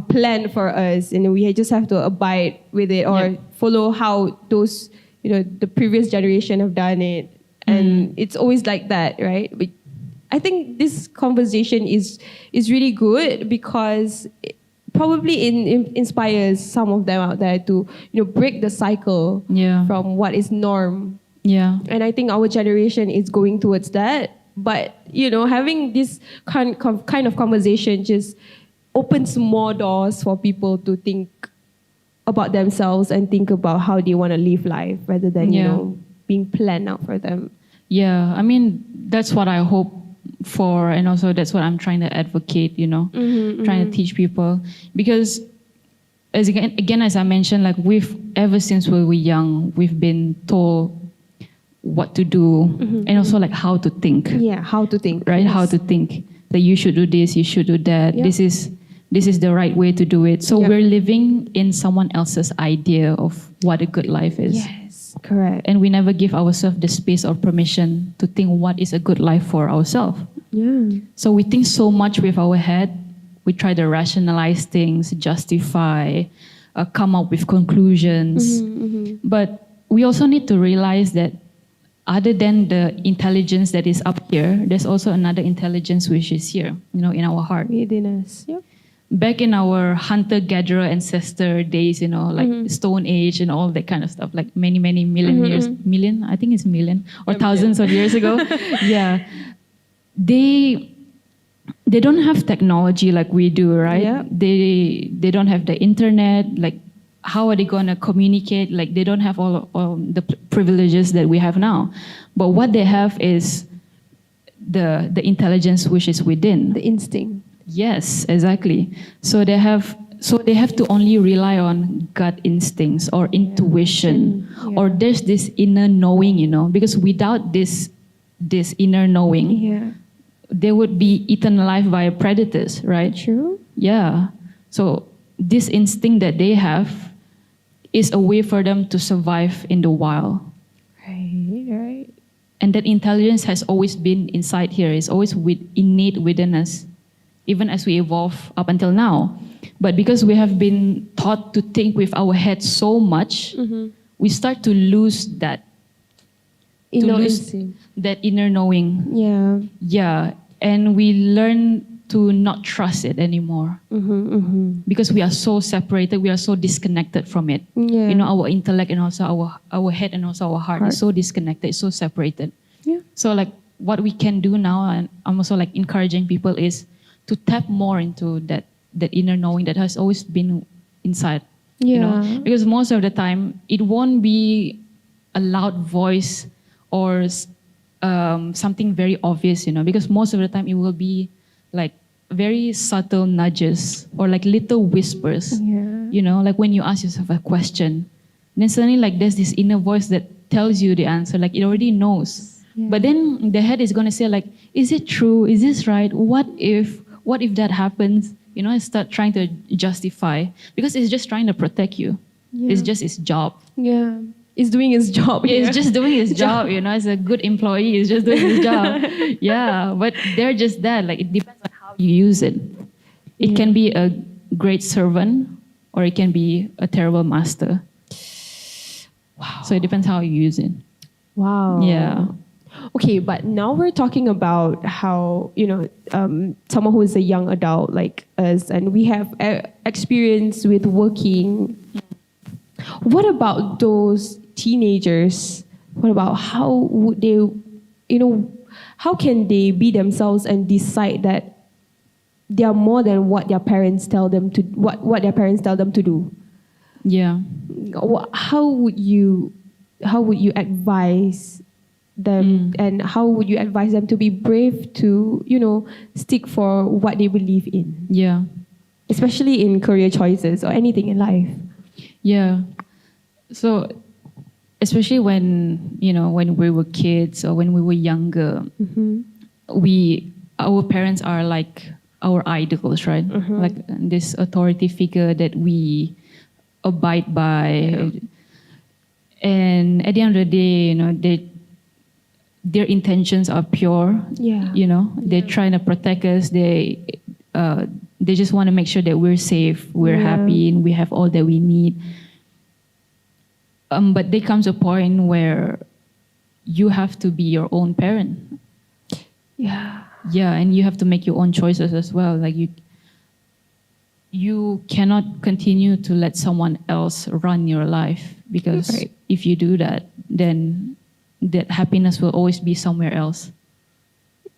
planned for us, and we just have to abide with it or follow how those, the previous generation have done it. And it's always like that, right? But I think this conversation is really good, because it probably inspires some of them out there to break the cycle from what is norm. Yeah. And I think our generation is going towards that. But having this kind of conversation just opens more doors for people to think about themselves and think about how they want to live life, rather than being planned out for them. Yeah, I mean, that's what I hope for, and also that's what I'm trying to advocate, trying to teach people. Because as I mentioned, like ever since we were young, we've been told what to do, and also like how to think. Yeah, how to think. Right, yes. How to think. That you should do this, you should do that. Yep. This is the right way to do it. So we're living in someone else's idea of what a good life is. Yes, correct. And we never give ourselves the space or permission to think what is a good life for ourselves. Yeah. So we think so much with our head. We try to rationalize things, justify, come up with conclusions. But we also need to realize that other than the intelligence that is up here, there's also another intelligence which is here, in our heart. Within us. Yep. Back in our hunter-gatherer ancestor days, like Stone Age and all that kind of stuff, like many years, I think it's million, or thousands of years ago. Yeah. They don't have technology like we do, right? Yeah. They don't have the internet. Like, how are they going to communicate? Like, they don't have all the privileges that we have now. But what they have is the intelligence which is within. The instinct. Yes, exactly. So they have to only rely on gut instincts or intuition, or there's this inner knowing, because without this inner knowing, they would be eaten alive by predators, right? True. Yeah. So this instinct that they have is a way for them to survive in the wild. Right. And that intelligence has always been inside here. It's always innate within us. even as we evolve up until now. But because we have been taught to think with our head so much, we start to lose that. That inner knowing. Yeah. Yeah. And we learn to not trust it anymore. Because we are so separated, we are so disconnected from it. Yeah. You know, our intellect and also our head and also our heart is so disconnected, so separated. Yeah. So like what we can do now, and I'm also like encouraging people, is to tap more into that inner knowing that has always been inside. Yeah. You know? Because most of the time it won't be a loud voice or something very obvious, you know, because most of the time it will be like very subtle nudges or like little whispers. Yeah. You know, like when you ask yourself a question, then suddenly like there's this inner voice that tells you the answer, like it already knows. Yeah. But then the head is gonna say like, is it true? Is this right? What if that happens? You know, and start trying to justify because it's just trying to protect you. Yeah. It's just its job. Yeah. It's doing its job. Yeah, it's just doing its job, you know, as a good employee, it's just doing its job. Yeah, but they're just that. Like, it depends on how you use it. It can be a great servant or it can be a terrible master. Wow. So it depends how you use it. Wow. Yeah. Okay, but now we're talking about how, you know, someone who is a young adult like us, and we have experience with working. What about those teenagers? What about how would they, you know, how can they be themselves and decide that they are more than what their parents tell them to, what their parents tell them to do? Yeah. How would you advise them, and how would you advise them to be brave to, you know, stick for what they believe in? Yeah. Especially in career choices or anything in life. Yeah. So, especially when, you know, when we were kids or when we were younger, our parents are like our idols, right? Like this authority figure that we abide by. Yeah. And at the end of the day, you know, their intentions are pure. Yeah. You know, they're trying to protect us. They just want to make sure that we're safe, we're happy, and we have all that we need. But there comes a point where you have to be your own parent. Yeah. Yeah, and you have to make your own choices as well. Like you cannot continue to let someone else run your life, because if you do that, then that happiness will always be somewhere else.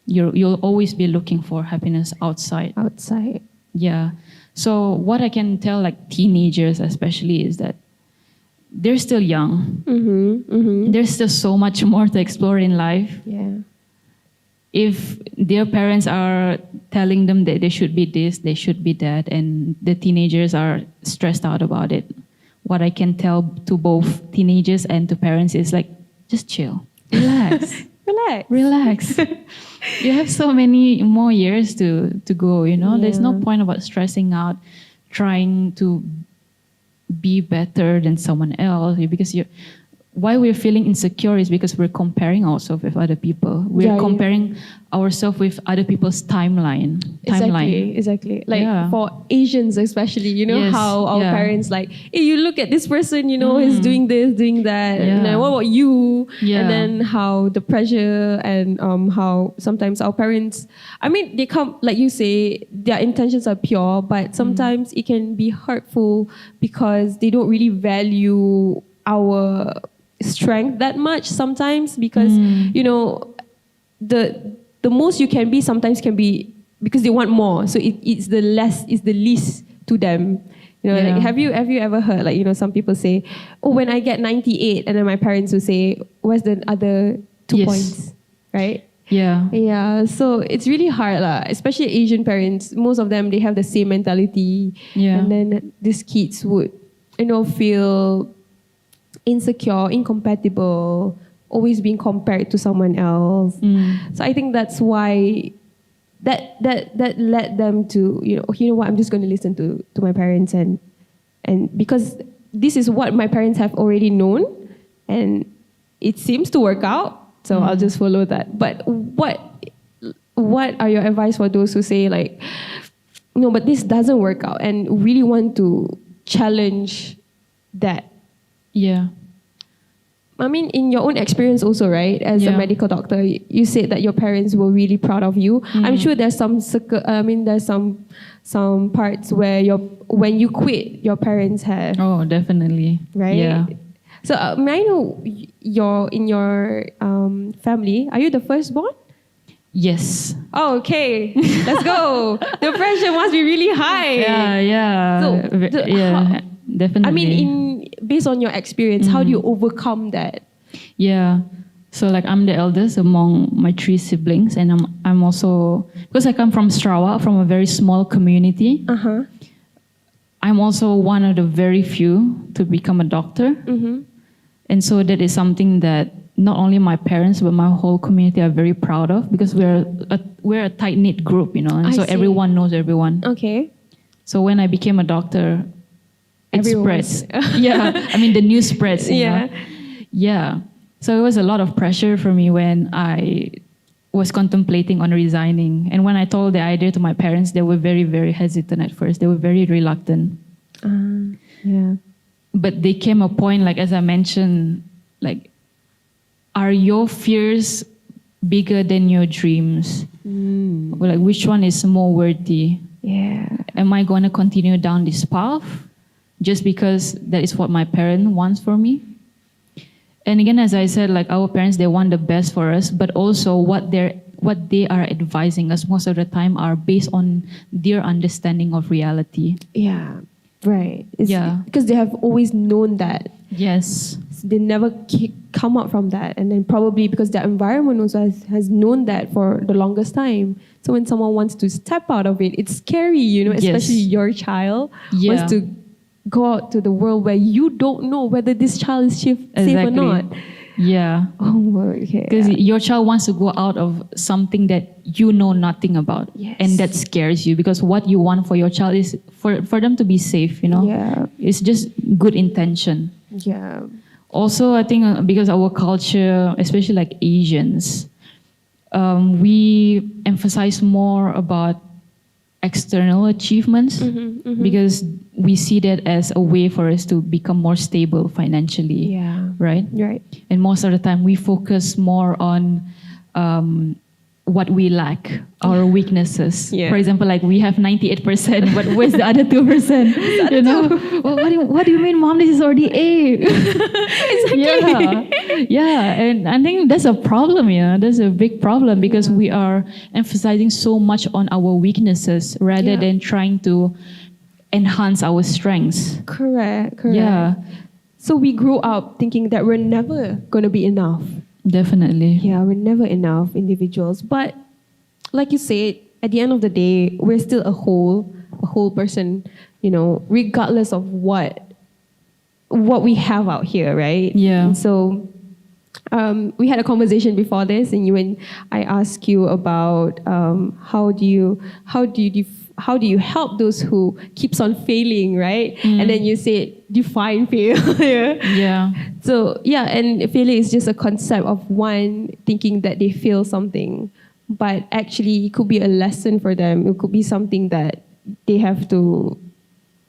You'll always be looking for happiness outside. Outside. Yeah. So what I can tell like teenagers especially is that they're still young. There's still so much more to explore in life. Yeah. If their parents are telling them that they should be this, they should be that, and the teenagers are stressed out about it, what I can tell to both teenagers and to parents is like, just chill, relax, relax. You have so many more years to go. You know, there's no point about stressing out, trying to be better than someone else, because why we're feeling insecure is because we're comparing ourselves with other people. We're comparing ourselves with other people's timeline. Exactly. Like for Asians especially, you know, how our parents like, hey, you look at this person, you know, he's doing this, doing that. And then what about you? And then how the pressure and how sometimes our parents, I mean, they come, like you say, their intentions are pure, but sometimes it can be hurtful because they don't really value our strength that much sometimes, because you know the most you can be sometimes can be because they want more, so it's the least to them, you know. Like, have you ever heard, like, you know, some people say, oh, when I get 98, and then my parents will say, where's the other 2 points, right? Yeah, so it's really hard lah, especially Asian parents. Most of them, they have the same mentality, and then these kids would, you know, feel insecure, incompatible, always being compared to someone else. So I think that's why that led them to, you know what, I'm just going to listen to my parents, and because this is what my parents have already known and it seems to work out, so I'll just follow that. But what are your advice for those who say like, no, but this doesn't work out and really want to challenge that? Yeah. I mean, in your own experience also, right? As a medical doctor, you said that your parents were really proud of you. I'm sure there's there's some parts where when you quit, your parents have. Oh, definitely. Right? Yeah. So may I know in your family, are you the firstborn? Yes. Oh, okay. Let's go. The pressure must be really high. Yeah. So definitely. I mean, based on your experience, how do you overcome that? Yeah. So like I'm the eldest among my 3 siblings, and I'm also, because I come from Sarawak, from a very small community. I'm also one of the very few to become a doctor. And so that is something that not only my parents but my whole community are very proud of, because we're a tight-knit group, and so everyone knows everyone. Okay. So when I became a doctor, it spreads. The news spreads. You know? Yeah. So it was a lot of pressure for me when I was contemplating on resigning. And when I told the idea to my parents, they were very, very hesitant at first. They were very reluctant. But there came a point, like as I mentioned, like, are your fears bigger than your dreams? Or like, which one is more worthy? Am I going to continue down this path just because that is what my parent wants for me? And again, as I said, like our parents, they want the best for us, but also what they are advising us most of the time are based on their understanding of reality. Yeah, right. Because they have always known that. Yes. They never come out from that. And then probably because the environment also has known that for the longest time. So when someone wants to step out of it, it's scary, especially your child wants to go out to the world where you don't know whether this child is safe or not. Yeah. Oh, okay. Because your child wants to go out of something that you know nothing about. Yes. And that scares you, because what you want for your child is for them to be safe, Yeah. It's just good intention. Yeah. Also, I think because our culture, especially like Asians, we emphasize more about external achievements because we see that as a way for us to become more stable financially. Yeah. Right? Right. And most of the time we focus more on what we lack, our weaknesses. Yeah. For example, like we have 98%, but where's the other 2%? Well, what do you mean, Mom? This is already A. Exactly. Yeah. And I think that's a problem, That's a big problem because we are emphasizing so much on our weaknesses rather than trying to enhance our strengths. Correct. Yeah. So we grew up thinking that we're never going to be enough. Definitely. Yeah, we're never enough individuals. But like you said, at the end of the day, we're still a whole person, regardless of what we have out here, right? Yeah. And so we had a conversation before this, and when I asked you about how do you help those who keeps on failing, right? And then you said define failure. Yeah. So and failure is just a concept of one thinking that they fail something, but actually it could be a lesson for them. It could be something that they have to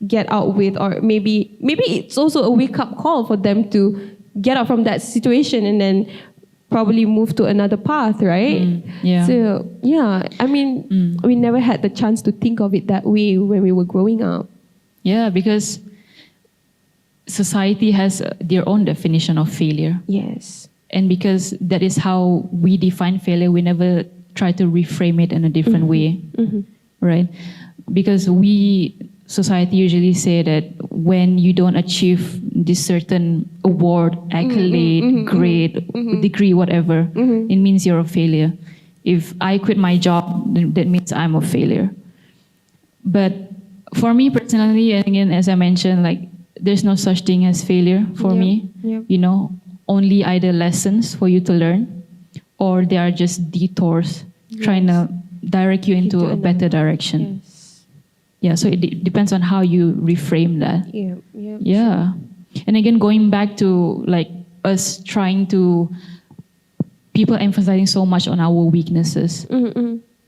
get out with, or maybe it's also a wake up call for them to get out from that situation and then probably move to another path, right? Yeah. So we never had the chance to think of it that way when we were growing up. Yeah, because society has their own definition of failure. Yes. And because that is how we define failure, we never try to reframe it in a different way, right? Because society usually say that when you don't achieve this certain award, accolade, grade, degree, whatever, it means you're a failure. If I quit my job, then that means I'm a failure. But for me personally, and again, as I mentioned, like there's no such thing as failure for me. Yep. Only either lessons for you to learn, or they are just detours trying to direct you into a better direction. Yes. Yeah, so it depends on how you reframe that. Yeah. And again, going back to like us trying to, people emphasizing so much on our weaknesses.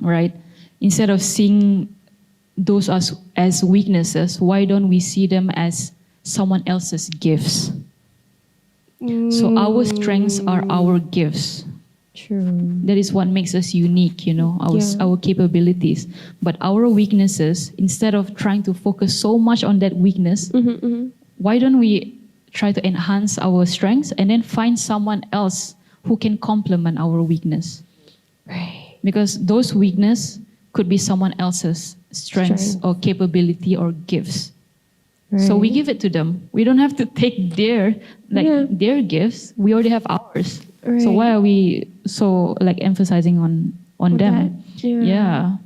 right? Instead of seeing those as weaknesses, why don't we see them as someone else's gifts? So our strengths are our gifts. True. That is what makes us unique, our capabilities. But our weaknesses, instead of trying to focus so much on that weakness, why don't we try to enhance our strengths and then find someone else who can complement our weakness? Right. Because those weaknesses could be someone else's strengths or capability or gifts. Right. So we give it to them. We don't have to take their gifts. We already have ours. Right. So why are we so emphasizing on them? Yeah.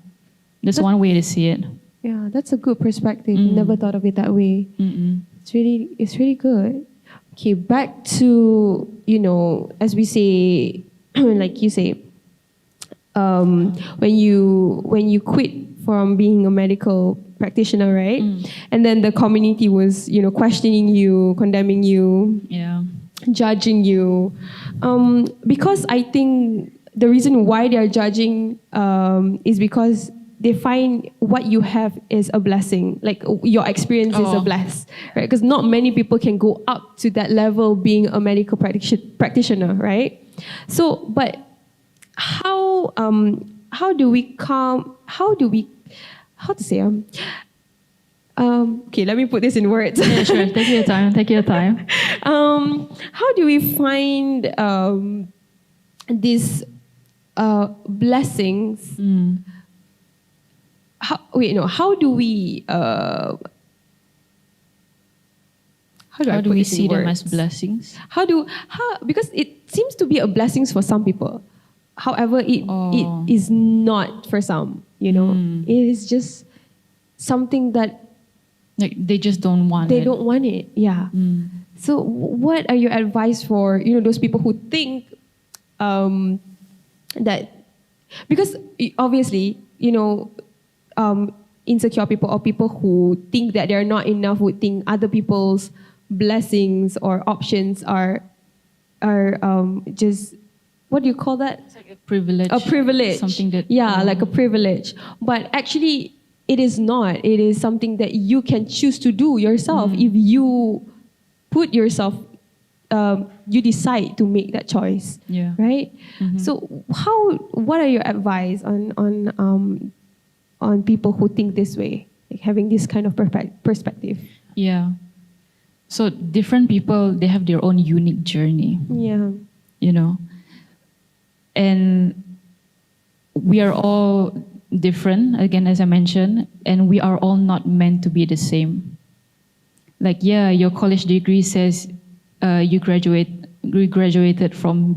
That's one way to see it. Yeah, that's a good perspective. Never thought of it that way. It's really good. Okay, back to, as we say, like you say, when you quit from being a medical practitioner, right? And then the community was, questioning you, condemning you, judging you. Because I think the reason why they're judging is because they find what you have is a blessing. Like your experience is a bless, right? Because not many people can go up to that level being a medical practitioner, right? So, but how do we okay, let me put this in words. Yeah, sure. Take your time. How do we find these blessings? How do we see them as blessings? Because it seems to be a blessing for some people. However, it is not for some. It is just something that they just don't want it. They don't want it. Yeah. So, what are your advice for those people who think that, because obviously insecure people or people who think that they're not enough would think other people's blessings or options are just, what do you call that? It's like a privilege. A privilege. Something that like a privilege. But actually, it is not. It is something that you can choose to do yourself if you put yourself. You decide to make that choice. Yeah. Right. So what are your advice on people who think this way, like having this kind of perspective? Yeah. So different people, they have their own unique journey. Yeah. And we are all different, again, as I mentioned, and we are all not meant to be the same. Like, your college degree says you graduated from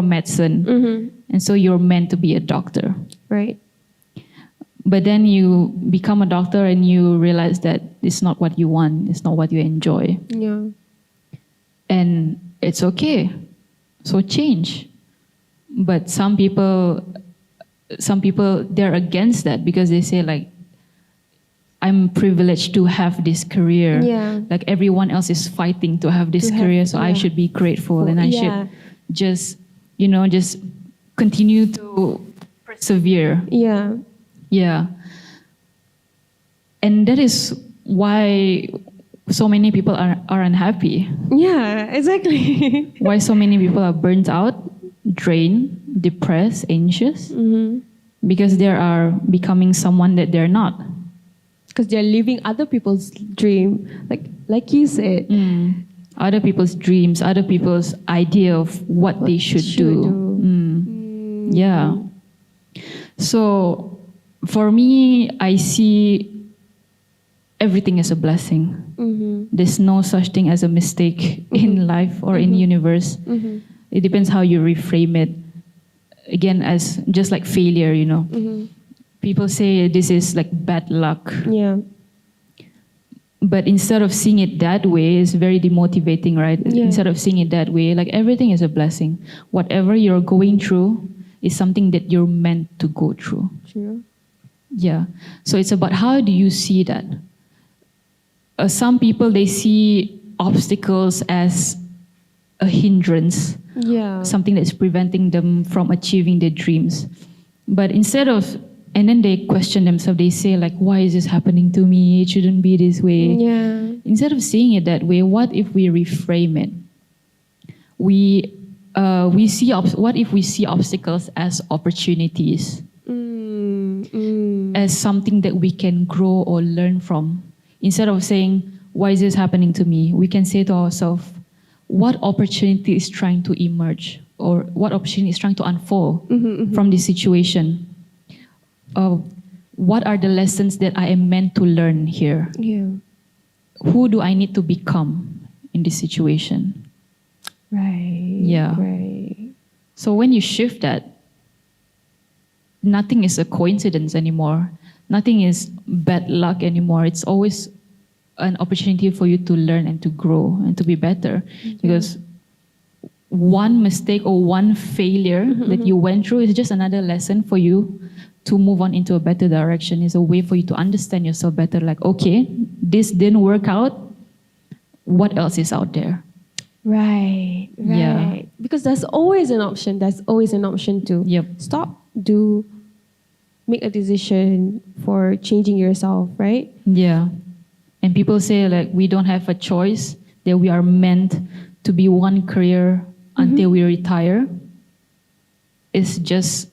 medicine, and so you're meant to be a doctor. Right. But then you become a doctor and you realize that it's not what you want, it's not what you enjoy. Yeah. And it's okay. So change. But some people they're against that because they say, like, I'm privileged to have this career. Yeah. Like everyone else is fighting to have this career, so I should be grateful and I should just continue to persevere. Yeah. Yeah. And that is why so many people are unhappy. Yeah, exactly. Why so many people are burnt out, drained, depressed, anxious. Because they are becoming someone that they're not. Because they're living other people's dream, like you said. Other people's dreams, other people's idea of what they should do. Yeah. So for me, I see everything as a blessing. There's no such thing as a mistake in life or in the universe. It depends how you reframe it. Again, as just like failure, People say this is like bad luck. Yeah. But instead of seeing it that way, it's very demotivating, right? Yeah. Instead of seeing it that way, like everything is a blessing. Whatever you're going through is something that you're meant to go through. True. Yeah. So it's about how do you see that? Some people, they see obstacles as a hindrance. Yeah. Something that's preventing them from achieving their dreams. But instead of, and then they question themselves, they say like, why is this happening to me? It shouldn't be this way. Yeah. Instead of seeing it that way, what if we reframe it? What if we see obstacles as opportunities, as something that we can grow or learn from? Instead of saying, why is this happening to me? We can say to ourselves, what opportunity is trying to emerge, or what opportunity is trying to unfold from this situation? What are the lessons that I am meant to learn here? Yeah. Who do I need to become in this situation? Right. Yeah. Right. So when you shift that, nothing is a coincidence anymore. Nothing is bad luck anymore. It's always an opportunity for you to learn and to grow and to be better. Because one mistake or one failure that you went through is just another lesson for you to move on into a better direction. It's a way for you to understand yourself better. Like, okay, this didn't work out. What else is out there? Right. Right. Yeah. Because there's always an option. There's always an option to stop, make a decision for changing yourself, right? Yeah. And people say like we don't have a choice, that we are meant to be one career until we retire. It's just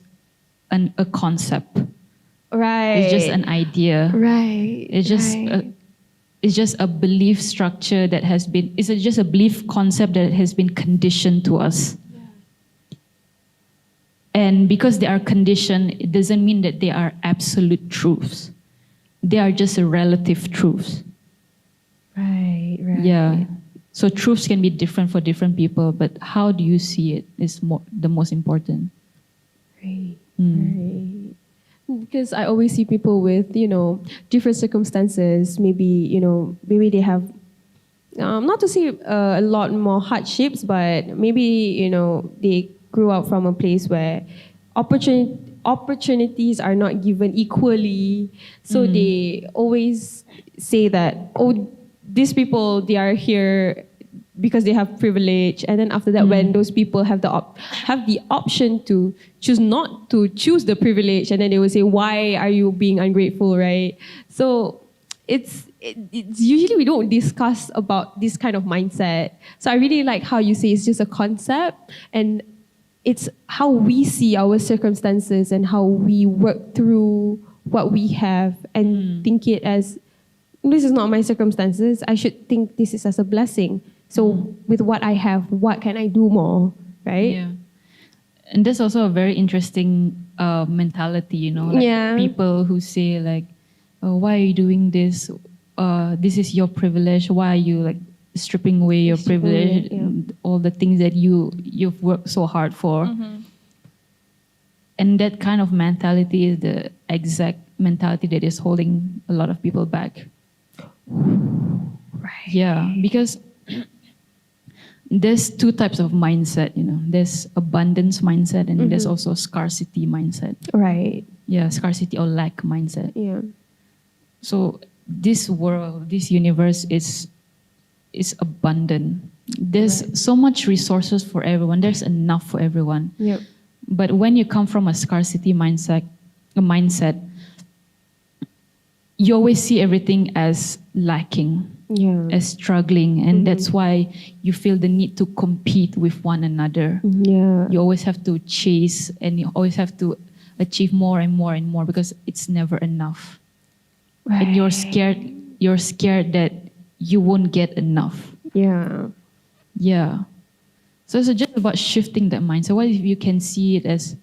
a concept. Right. It's just an idea. Right. It's just a belief structure that has been, just a belief concept that has been conditioned to us. Yeah. And because they are conditioned, it doesn't mean that they are absolute truths. They are just a relative truths. Right. Yeah. So truths can be different for different people, but how do you see it is the most important. Right. Right. Because I always see people with, different circumstances. Maybe they have, not to say a lot more hardships, but maybe, they grew up from a place where opportunities are not given equally. So they always say that, these people, they are here because they have privilege, and then after that, when those people have the option to choose not to choose the privilege, and then they will say, "Why are you being ungrateful?" Right? So it's usually we don't discuss about this kind of mindset. So I really like how you say it's just a concept, and it's how we see our circumstances and how we work through what we have and think it as, this is not my circumstances. I should think this is as a blessing. So with what I have, what can I do more, right? Yeah. And there's also a very interesting mentality, like people who say like, oh, why are you doing this? This is your privilege. Why are you like stripping away your privilege, all the things that you've worked so hard for? And that kind of mentality is the exact mentality that is holding a lot of people back. Right. Yeah, because there's two types of mindset, There's abundance mindset and there's also scarcity mindset. Right. Yeah, scarcity or lack mindset. Yeah. So this world, this universe is abundant. There's so much resources for everyone. There's enough for everyone. Yep. But when you come from a scarcity mindset, you always see everything as lacking, as struggling, and that's why you feel the need to compete with one another. Yeah. You always have to chase, and you always have to achieve more and more and more because it's never enough. Right. And you're scared that you won't get enough. Yeah. Yeah. So it's just about shifting that mindset. What if you can see it as,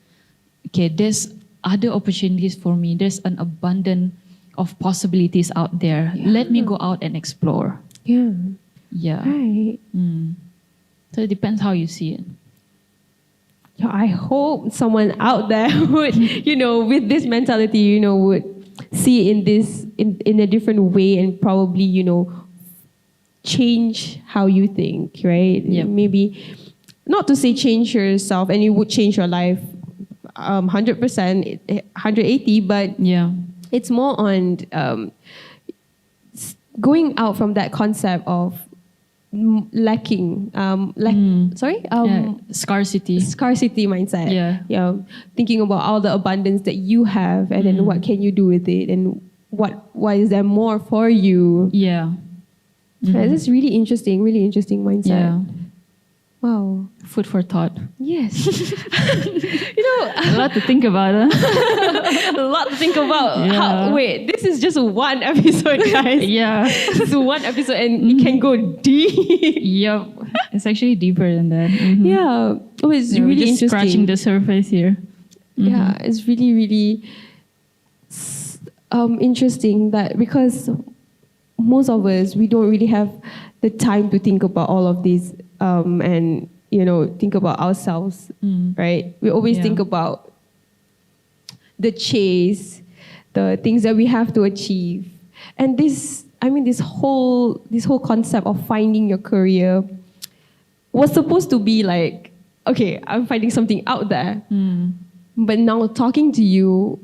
okay, there's other opportunities for me. There's an abundance of possibilities out there. Yeah. Let me go out and explore. Yeah. Yeah. Right. So it depends how you see it. Yeah, I hope someone out there would, with this mentality, would see in a different way and probably, change how you think, right? Yep. Maybe not to say change yourself, and you would change your life 100%, 180, but yeah, it's more on going out from that concept of lacking, scarcity mindset. Yeah. Thinking about all the abundance that you have, and then what can you do with it, and why is there more for you? Yeah. This is really interesting mindset. Yeah. Wow. Food for thought. Yes. A lot to think about. A lot to think about. Wait, this is just one episode, guys. Yeah. This is one episode and it can go deep. Yep. It's actually deeper than that. Mm-hmm. Yeah. Oh, it's really just interesting. Scratching the surface here. Mm-hmm. Yeah, it's really, really interesting that because most of us, we don't really have the time to think about all of these and, think about ourselves, right? We always think about the chase, the things that we have to achieve. And this whole concept of finding your career was supposed to be like, okay, I'm finding something out there. But now talking to you,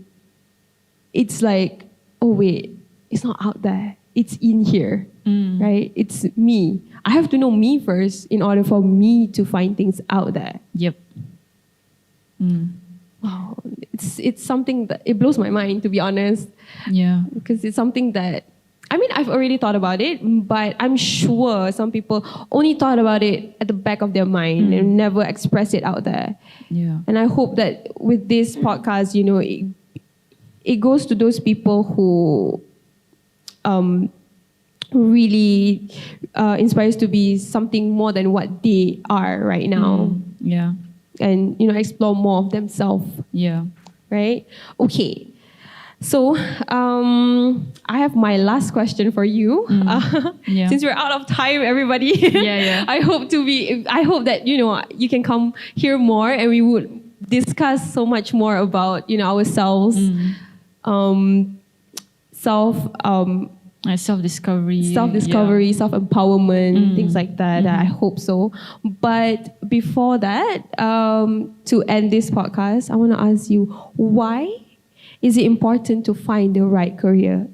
it's like, oh wait, it's not out there. It's in here, right? It's me. I have to know me first in order for me to find things out there. Yep. Wow, it's something that it blows my mind, to be honest. Yeah. Because it's something that, I've already thought about it, but I'm sure some people only thought about it at the back of their mind and never express it out there. Yeah. And I hope that with this podcast, it goes to those people who really inspires to be something more than what they are right now. Yeah. And, explore more of themselves. Yeah. Right? Okay. So I have my last question for you. Since we're out of time, everybody. I hope that, you can come here more and we would discuss so much more about, ourselves, self-discovery, self-empowerment, things like that. I hope so. But before that, to end this podcast, I want to ask you, why is it important to find the right career?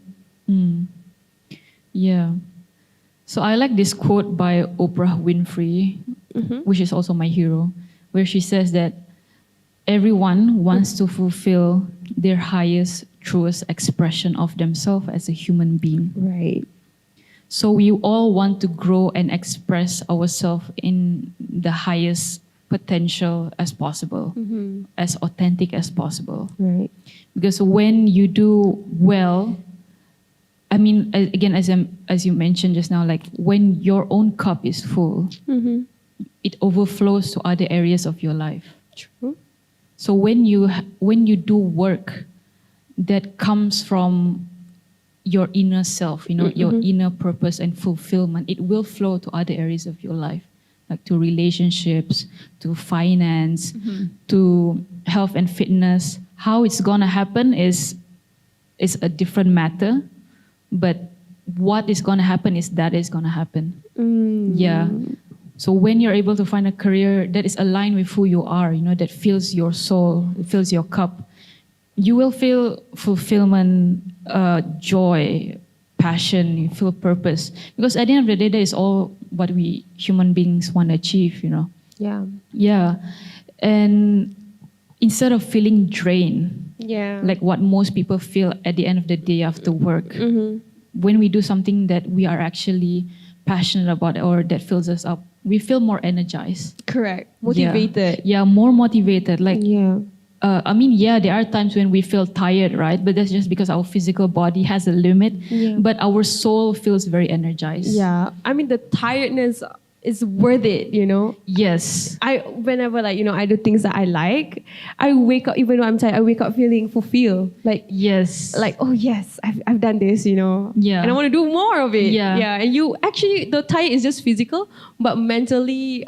Yeah. So I like this quote by Oprah Winfrey, which is also my hero, where she says that everyone wants to fulfill their highest, truest expression of themselves as a human being. Right. So we all want to grow and express ourselves in the highest potential as possible, as authentic as possible. Right. Because when you do well, again, as you mentioned just now, like when your own cup is full, it overflows to other areas of your life. True. So when you do work that comes from your inner self, your inner purpose and fulfillment, it will flow to other areas of your life, like to relationships, to finance, to health and fitness. How it's gonna happen is a different matter, but what is gonna happen is that is gonna happen. Yeah. So when you're able to find a career that is aligned with who you are, that fills your soul, it fills your cup, you will feel fulfillment, joy, passion, you feel purpose. Because at the end of the day, that is all what we human beings want to achieve, Yeah. Yeah. And instead of feeling drained, like what most people feel at the end of the day after work, when we do something that we are actually passionate about or that fills us up, we feel more energized. Correct. Motivated. Yeah, more motivated. Like, there are times when we feel tired, right? But that's just because our physical body has a limit. Yeah. But our soul feels very energized. Yeah. The tiredness is worth it, Yes. Whenever I do things that I like, I wake up, even though I'm tired, I wake up feeling fulfilled. Like, yes. Like, oh yes, I've done this, Yeah. And I want to do more of it. Yeah. Yeah. And you actually, the tired is just physical, but mentally,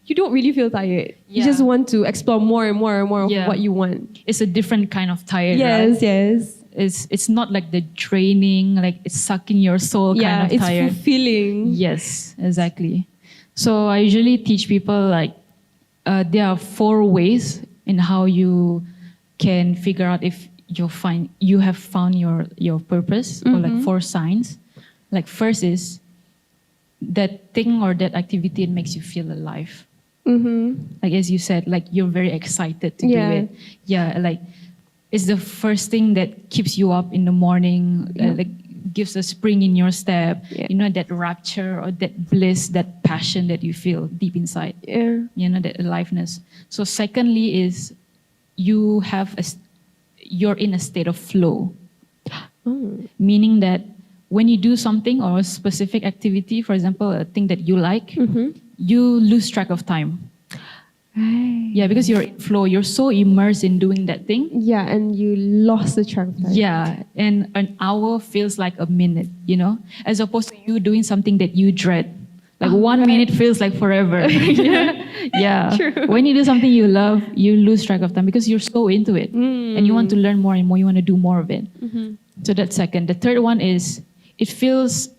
you don't really feel tired. You just want to explore more and more and more of what you want. It's a different kind of tired, yes, right? Yes. It's not like the draining, like it's sucking your soul kind of tired. Yeah, it's fulfilling. Yes, exactly. So I usually teach people like there are 4 ways in how you can figure out if you have found your purpose, or like 4 signs. Like first is that thing or that activity, it makes you feel alive. Like as you said, like you're very excited to do it. Yeah, like it's the first thing that keeps you up in the morning, like gives a spring in your step. You know, that rapture or that bliss, that passion that you feel deep inside. You know, that aliveness. So secondly is you're in a state of flow. Meaning that when you do something or a specific activity, for example, a thing that you like, you lose track of time. Yeah, because you're in flow, you're so immersed in doing that thing. Yeah, and you lost the track of time. Yeah, and an hour feels like a minute, you know, as opposed to you doing something that you dread. Like 1 minute feels like forever. Yeah. True. When you do something you love, you lose track of time because you're so into it. And you want to learn more and more, you want to do more of it. So that's second. The third one is it feels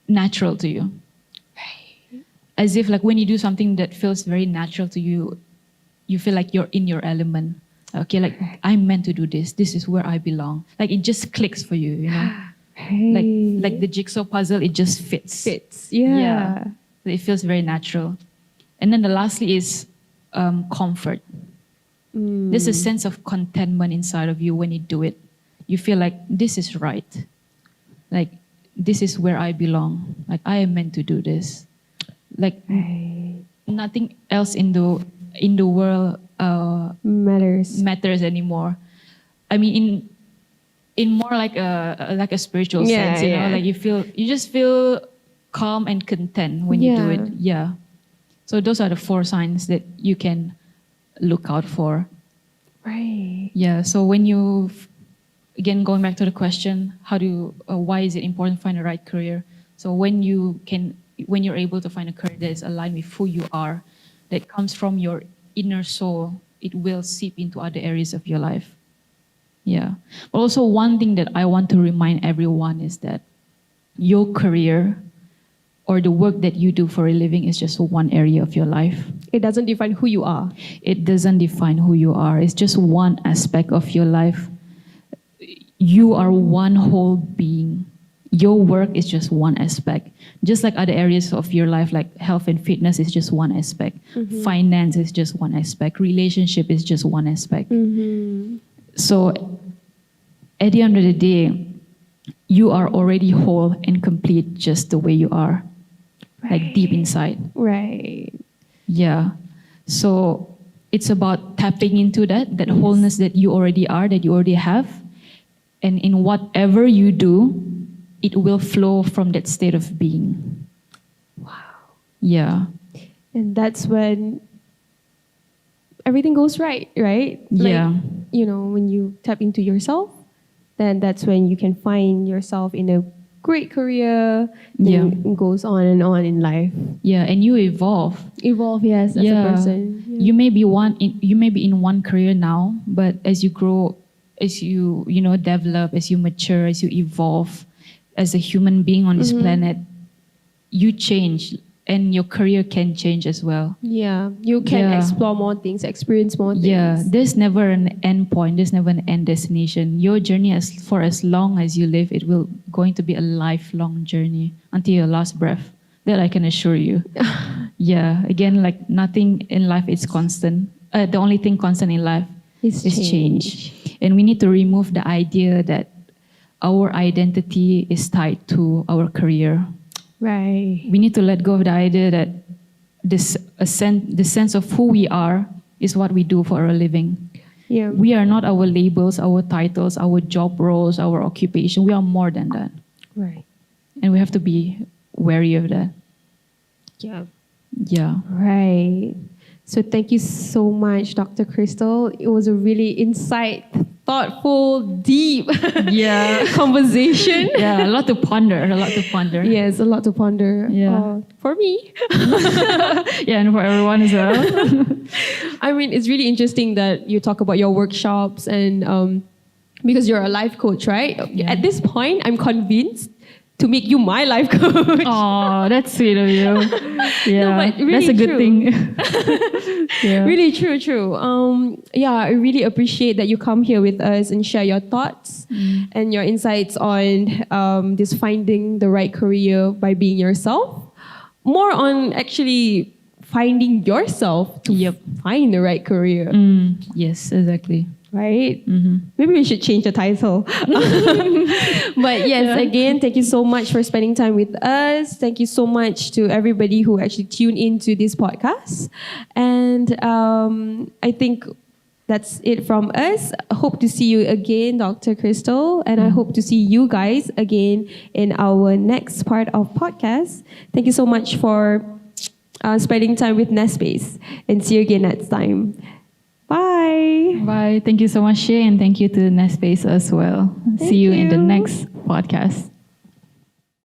natural to you. As if like when you do something that feels very natural to you, you feel like you're in your element. Okay, like I'm meant to do this. This is where I belong. Like it just clicks for you, you know? Like the jigsaw puzzle, it just fits. Yeah. It feels very natural. And then the lastly is comfort. There's a sense of contentment inside of you when you do it. You feel like this is right. Like this is where I belong. Like I am meant to do this. Like nothing else in the world matters anymore. I mean, in more like a spiritual sense, you know, like you just feel calm and content when you do it. Yeah. So those are the 4 signs that you can look out for. Yeah. So when you, again, going back to the question, why is it important to find the right career? So when you're able to find a career that is aligned with who you are, that comes from your inner soul, it will seep into other areas of your life. Yeah. But also one thing that I want to remind everyone is that your career or the work that you do for a living is just one area of your life. It doesn't define who you are. It doesn't define who you are. It's just one aspect of your life. You are one whole being. Your work is just one aspect. Just like other areas of your life, like health and fitness is just one aspect. Finance is just one aspect. Relationship is just one aspect. So at the end of the day, you are already whole and complete just the way you are. Like deep inside. Yeah. So it's about tapping into that wholeness that you already are, that you already have. And in whatever you do, it will flow from that state of being. Yeah. And that's when everything goes right? Yeah. You know, when you tap into yourself, then that's when you can find yourself in a great career. It goes on and on in life. Yeah, and you evolve. Yes, as a person. You may be in one career now, but as you grow, as you develop, as you mature, as you evolve, as a human being on this planet, you change and your career can change as well. Yeah, you can explore more things, experience more things. Yeah, there's never an end point, there's never an end destination. Your journey, for as long as you live, it will going to be a lifelong journey until your last breath. That I can assure you. Yeah, again, like nothing in life is constant. The only thing constant in life is change. And we need to remove the idea that our identity is tied to our career. We need to let go of the idea that the sense of who we are is what we do for a living. We are not our labels, our titles, our job roles, our occupation. We are more than that. And we have to be wary of that. So thank you so much, Dr. Crystal. It was a really thoughtful, deep conversation. A lot to ponder. Yes, a lot to ponder. For me. And for everyone as well. I mean, it's really interesting that you talk about your workshops and because you're a life coach, right? At this point, I'm convinced to make you my life coach. Oh, that's sweet of you. No, but really that's a good thing. Really true. I really appreciate that you come here with us and share your thoughts and your insights on this finding the right career by being yourself. more on actually finding yourself to find the right career. Yes, exactly. Right? Maybe we should change the title. But yes, again, thank you so much for spending time with us. Thank you so much to everybody who actually tuned into this podcast. And I think that's it from us. I hope to see you again, Dr. Crystal. And I hope to see you guys again in our next part of podcast. Thank you so much for spending time with Nestspace. And see you again next time. Bye. Bye. Thank you so much, Shay, and thank you to Nestspace as well. See you in the next podcast.